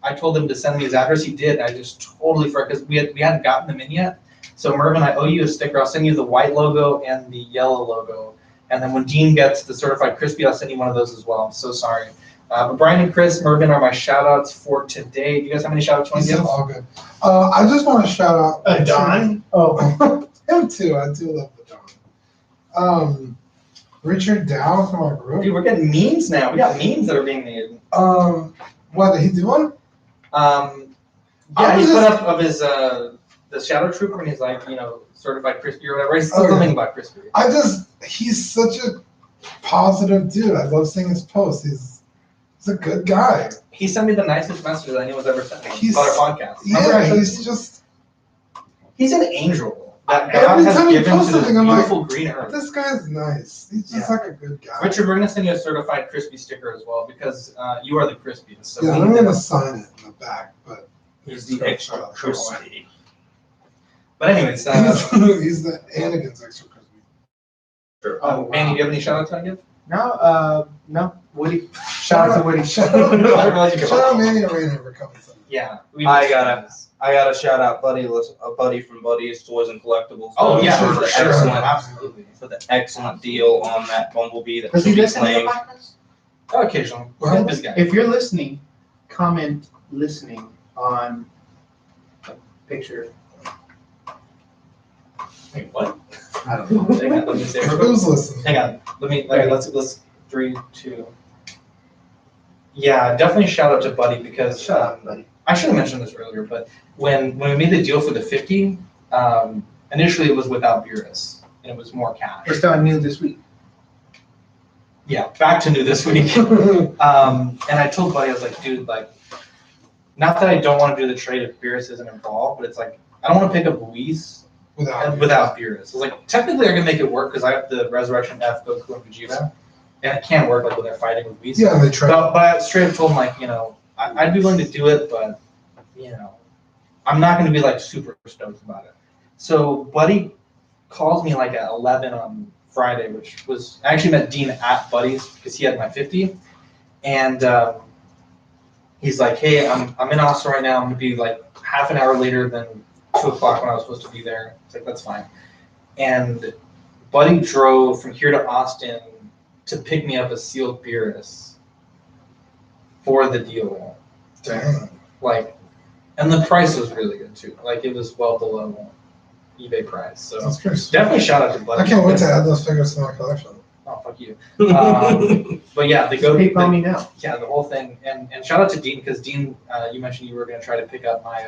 I told him to send me his address. He did. I just totally forgot because we hadn't gotten them in yet. So, Mervin, I owe you a sticker. I'll send you the white logo and the yellow logo. And then when Dean gets the certified crispy, I'll send you one of those as well. I'm so sorry. But Brian and Chris, Mervin are my shout outs for today. Do you guys have any shout outs you want This to is give? all good. I just want to shout out Don? Oh, him too. I do love the Don. Richard Dow from our group. Dude, we're getting memes now. We got memes that are being made. What did he do one? Yeah, he put up of his the Shadow Trooper, and he's like, certified crispy or whatever. He's still Okay. something about crispy. He's such a positive dude. I love seeing his posts. He's a good guy. He sent me the nicest message that anyone's ever sent me He's- on our podcast. Remember I Yeah, said- he's just, he's an angel that Every God has time he given posts to this something, I'm like, beautiful green earth. this guy's nice. He's just like a good guy. Richard, we're gonna send you a certified crispy sticker as well because you are the crispiest. So Yeah, we I'm need gonna to- sign it in the back, but He's the extra crispy. But anyways, he's the Anakin's extra crispy. Sure. Manny, do you have any shout outs to give? No, Woody. Shout out to Woody. Shout I didn't realize you could- out Manny and Rainer for coming. Yeah. I gotta shout out a buddy from Buddy's Toys and Collectibles. Oh, yeah, Sure, for the sure. excellent, Absolutely. for the excellent deal on that Bumblebee that Does he he'll be listen to the playing. podcast? Occasionally. Well, This guy. If you're listening, comment listening on a picture. Wait, what? I don't know. Hang on, let me say it real quick. Who's listening? Hang on. Okay, let's 3, 2. Yeah, definitely shout out to Buddy because Shut up, buddy. I should have mentioned this earlier, but when we made the deal for the 50, initially it was without Beerus and it was more cash. We're starting new this week. Yeah, back to new this week. And I told Buddy, I was like, dude, like, not that I don't want to do the trade if Beerus isn't involved, but it's like, I don't want to pick up Luis without Beerus. I was like, technically they're going to make it work because I have the Resurrection F, Goku, and Vegeta. And it can't work like when they're fighting with Luis. Yeah, they tried. But I straight up told him, like, I'd be willing to do it, but, I'm not going to be, like, super stoked about it. So Buddy calls me, like, at 11 on Friday, which was, I actually met Dean at Buddy's because he had my 50. And he's like, hey, I'm in Austin right now. I'm going to be, like, half an hour later than 2 o'clock when I was supposed to be there. It's like, that's fine. And Buddy drove from here to Austin to pick me up a sealed Beerus for the deal. Damn. Like, and the price was really good too. Like, it was well below eBay price. So That's pretty sweet. definitely shout out to Buddy. I can't wait to add those figures to my collection. Oh, fuck you. But yeah, the PayPal me now. yeah, the whole thing. And shout out to Dean because Dean, you mentioned you were going to try to pick up my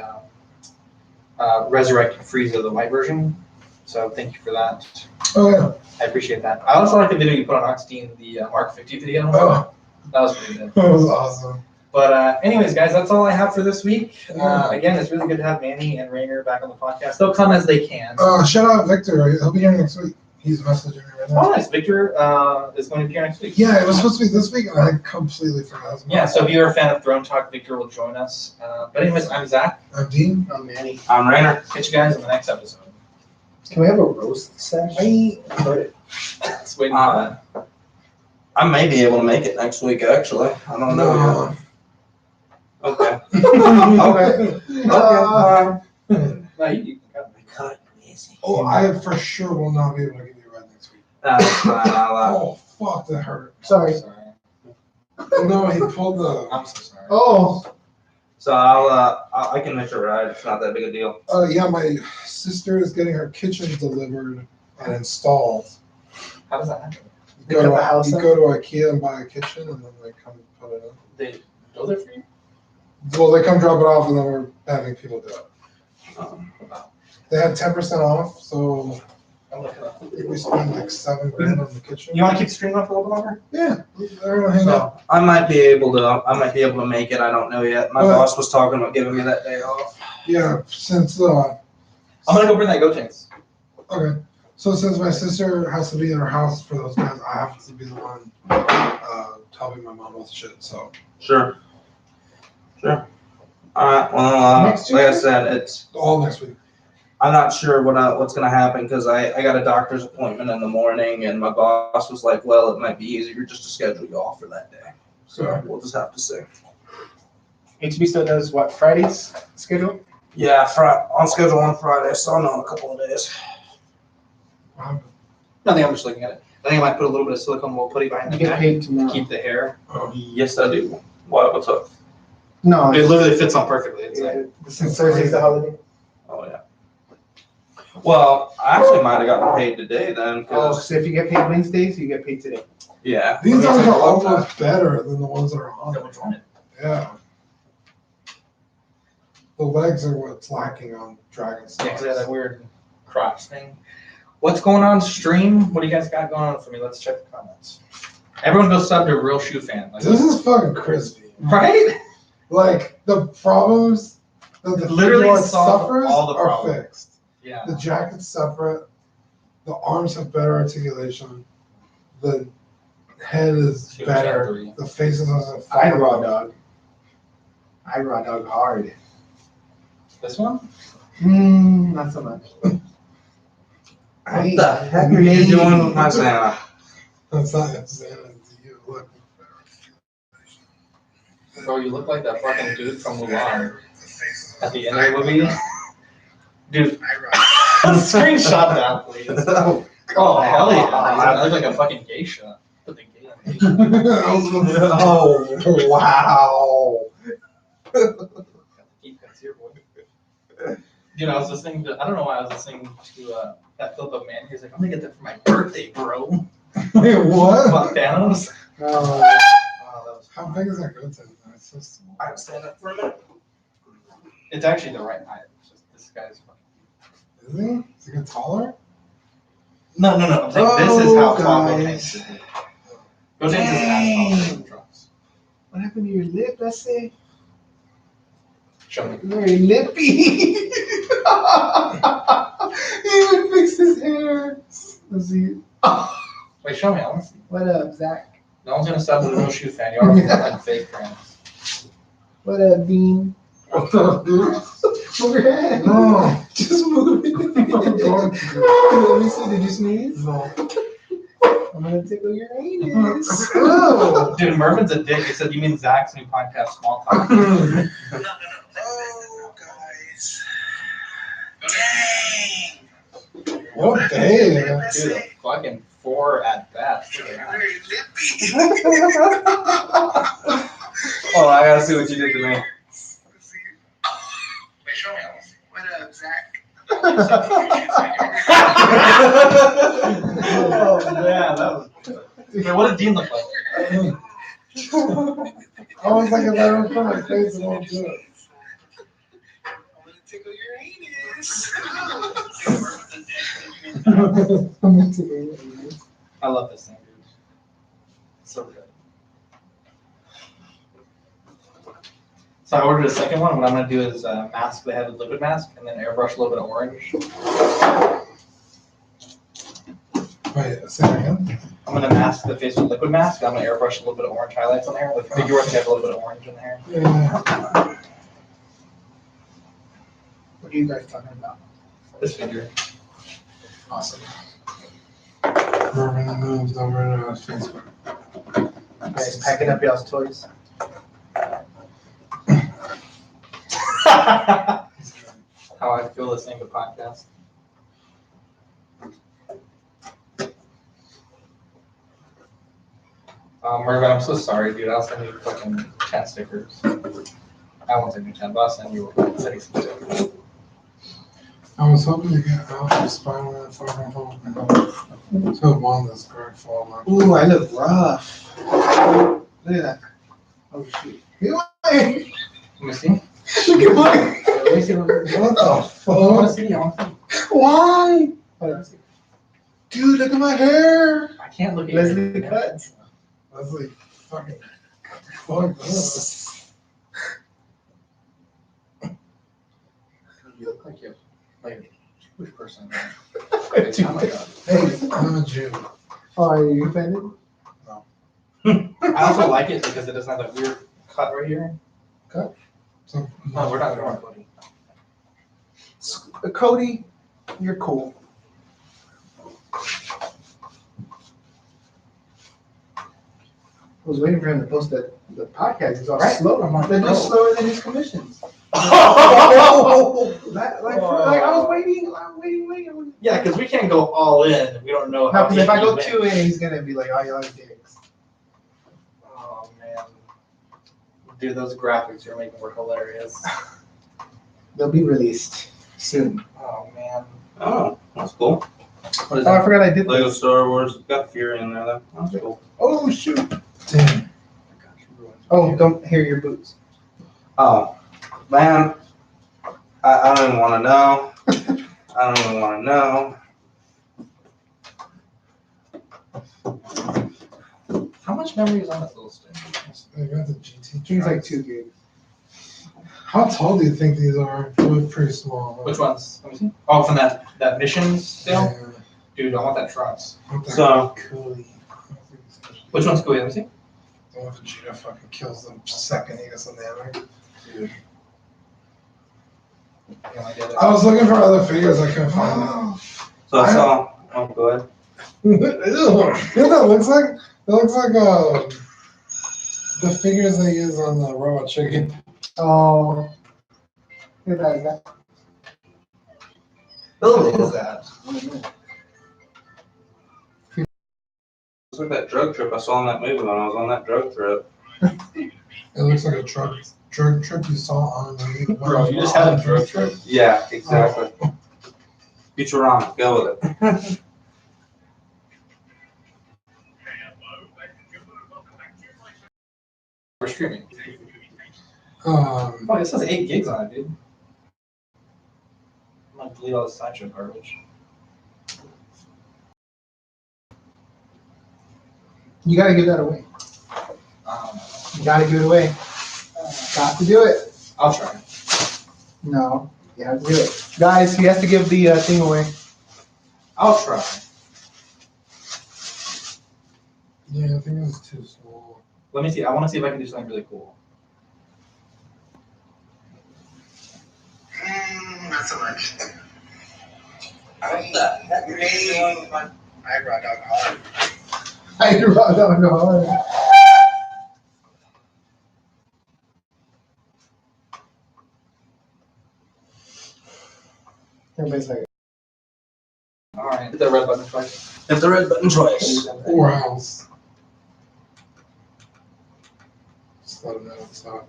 Resurrected Frieza, the white version. So thank you for that. Oh, yeah. I appreciate that. I also like the video you put on Oxdean, the Mark 50 video. Oh, That was pretty good. that was awesome. But anyways, guys, that's all I have for this week. Yeah. Again, it's really good to have Manny and Rainer back on the podcast. They'll come as they can. Shout out Victor. He'll be here next week. He's messaging me right now. Oh, nice. Victor is going to appear next week. Yeah, it was supposed to be this week, and I completely forgot. Yeah, so if you're a fan of Throne Talk, Victor will join us. But anyways, I'm Zach. I'm Dean. Oh, Manny. I'm Rainer. Catch you guys in the next episode. Can we have a roast session? Just waiting for that. I may be able to make it next week, actually. I don't know No. yet. Okay. Okay. Okay. No, you can come. Oh, I for sure will not be able to give you a ride next week. That's fine. Oh, fuck, that hurt. Sorry. No, he pulled the. I'm so sorry. Oh, So I can make a ride. It's not that big a deal. Yeah, my sister is getting her kitchen delivered and installed. How does that happen? You They go, cut the to, house you up? go to IKEA and buy a kitchen, and then they come put it in. They go there for you? Well, they come drop it off, and then we're having people do it. Wow. They had 10% off, so I'm looking up. we spent like $7 grand on the kitchen. You want to keep the stream up a little bit longer? Yeah, they're gonna hang out. So I might be able to make it. I don't know yet. My Well- boss was talking about giving me that day off. Yeah, since I'm gonna go bring that Gotenks. okay, so since my sister has to be in her house for those guys, I have to be the one helping my mom with shit. So Sure. Sure. All right. Well, Next like I Tuesday? said, it's. all next week. I'm not sure what's gonna happen because I got a doctor's appointment in the morning, and my boss was like, "Well, it might be easier just to schedule you off for that day." So Okay. we'll just have to see. HB still does what, Fridays schedule? Yeah, on schedule on Friday, so I'll know in a couple of days. Nothing, I'm just looking at it. I think I might put a little bit of silicone wool putty behind You the get neck paid to tomorrow. keep the hair. Yes, I do. What's up? No, It literally fits on perfectly. It's like, since Thursday's the holiday. Oh yeah. Well, I actually might have gotten paid today then, Oh, because so if you get paid Wednesdays, you get paid today. yeah. These I ones mean, are almost better than the ones that are on. which one? Yeah. The legs are what's lacking on Dragon Yeah, Stars. because they had that weird crotch thing. What's going on stream? What do you guys got going on for me? Let's check the comments. Everyone go sub to Real Shoe Fan. Like, This is fucking crispy. right? Like the problems that the Literally figure solve suffers all the are problems. fixed. Yeah. The jacket's separate. The arms have better articulation. The head is Two, better. 3. The faces are I raw dog. I raw dog hard. This one? Not so much. What the heck are you doing with my Santa? That's not Santa, it's you. Look. Bro, you look like that fucking dude from Mulan at the end of the movie. Dude, screenshot that, please. Oh, hell yeah. I look like a fucking geisha. Put the gay on geisha. Oh, wow. Deep cuts here, boy. Dude, I was listening to, I don't know why I was listening to that clip of Man. He's like, I'm gonna get that for my birthday, bro. Wait, what? Fuck Thanos. Oh, Oh, that was How big is that go to? It's so small. I stand up for a minute. It's actually the right height. It's just this guy's fucking. Is he? Is he get taller? No. I'm saying this is how tall guys. Gotenks is. Gotenks is as tall as Trunks. what happened to your lip, I say? Show me. Very lippy. He even fixed his hair. Let's see. Wait, show me. I want to see. What up, Zach? No one's gonna stop with a real shoe fan. You already look like fake friends. What up, Dean? What the dude? Move your head. No. Just move it. I'm going to. Let me see. Did you sneeze? No. I'm gonna tickle your anus. Oh. Dude, Mervin's a dick. He said, "You mean Zach's new podcast, Small Talk?" Oh, guys. Dang. What day? Dude, fucking 4 at best. Look at that. Very lippy. Oh, I gotta see what you did to me. Wait, show me. What up, Zach? Oh man, that was. Wait, what did Dean look like? I was like, if I don't put my face, it won't do it. I'm gonna tickle your anus. I'm gonna tickle your anus. I love this thing, dude. So good. So I ordered a second one. What I'm gonna do is mask the head with liquid mask and then airbrush a little bit of orange. Wait, say it again. I'm gonna mask the face with liquid mask. I'm gonna airbrush a little bit of orange highlights on the hair. Like figure work, have a little bit of orange in the hair. Yeah. What are you guys talking about? This figure. Awesome. Mervin moved over to Facebook. You guys packing up y'all's toys? How I feel listening to podcasts. Mervin, I'm so sorry, dude. I'll send you fucking 10 stickers. I won't send you 10, but I'll send you some stickers. I was hoping to get out of Spider-Man Far From Home. So one that's very full. Ooh, I look rough. Look at that. Oh shoot. Let me see. Look at mine. Let me see. What the I want fuck? to see. I want to see. Why? Let me see. Dude, look at my hair. I can't look at Leslie you. cuts. That's like fucking. Fuck this. You look like you're like a Jewish person. Oh my god. Hey, I'm a Jew. Oh, are you offended? I also like it because it doesn't have that weird cut right here. So, No, we're not going Cody. Cody, you're cool. I was waiting for him to post the podcast. He's all Right. slow. I'm like, They're just no. slower than his commissions. Like I was waiting. Yeah, because we can't go all in. We don't know No, how. because if I go deep you 2 went. in, he's gonna be like, "Oh, y'all are dicks." Oh man, dude, those graphics you're making were hilarious. They'll be released soon. Oh man, Oh, that's cool. what is Oh, I that? forgot I did Lego this. Star Wars got Fury in there though. That's cool. Oh shoot! damn. Oh, don't hear your boots. Oh, man. I don't even want to know. I don't even want to know. How much memory is on this little stick? They got the GT. Things like tracks. 2 gigs. How tall do you think these are? They look pretty small. Which ones? Let me see. Oh, from that mission still? Yeah. Dude, I want that Trunks. What the So- Coolie. Which one's cool? Let me see. The one Vegeta fucking kills them second he gets on the hammer. Dude. Yeah, I get it. I was looking for other figures, I couldn't find them. So I saw. Oh, go ahead. Ew. You know what that looks like? It looks like the figures they use on the Robot Chicken. Oh. Look at that guy. What is that? It's like that drug trip I saw in that movie when I was on that drug trip. It looks like a drug trip you saw on the movie. Bro, you just had a drug trip. Yeah, exactly. Futurama, go with it. We're streaming. Oh, Oh, this has 8 gigs on it, dude. I'm gonna delete all this sideshow garbage. You gotta give that away. You gotta give it away. Got to do it. I'll try. No, you have to do it. Guys, he has to give the thing away. I'll try. yeah, I think it's too small. Let me see. I want to see if I can do something really cool. Not so much. Eyebrow dog hard. I don't know. Everybody's like, All right. Hit that red button twice. Hit the red button twice. Or else. Just let them know it's not.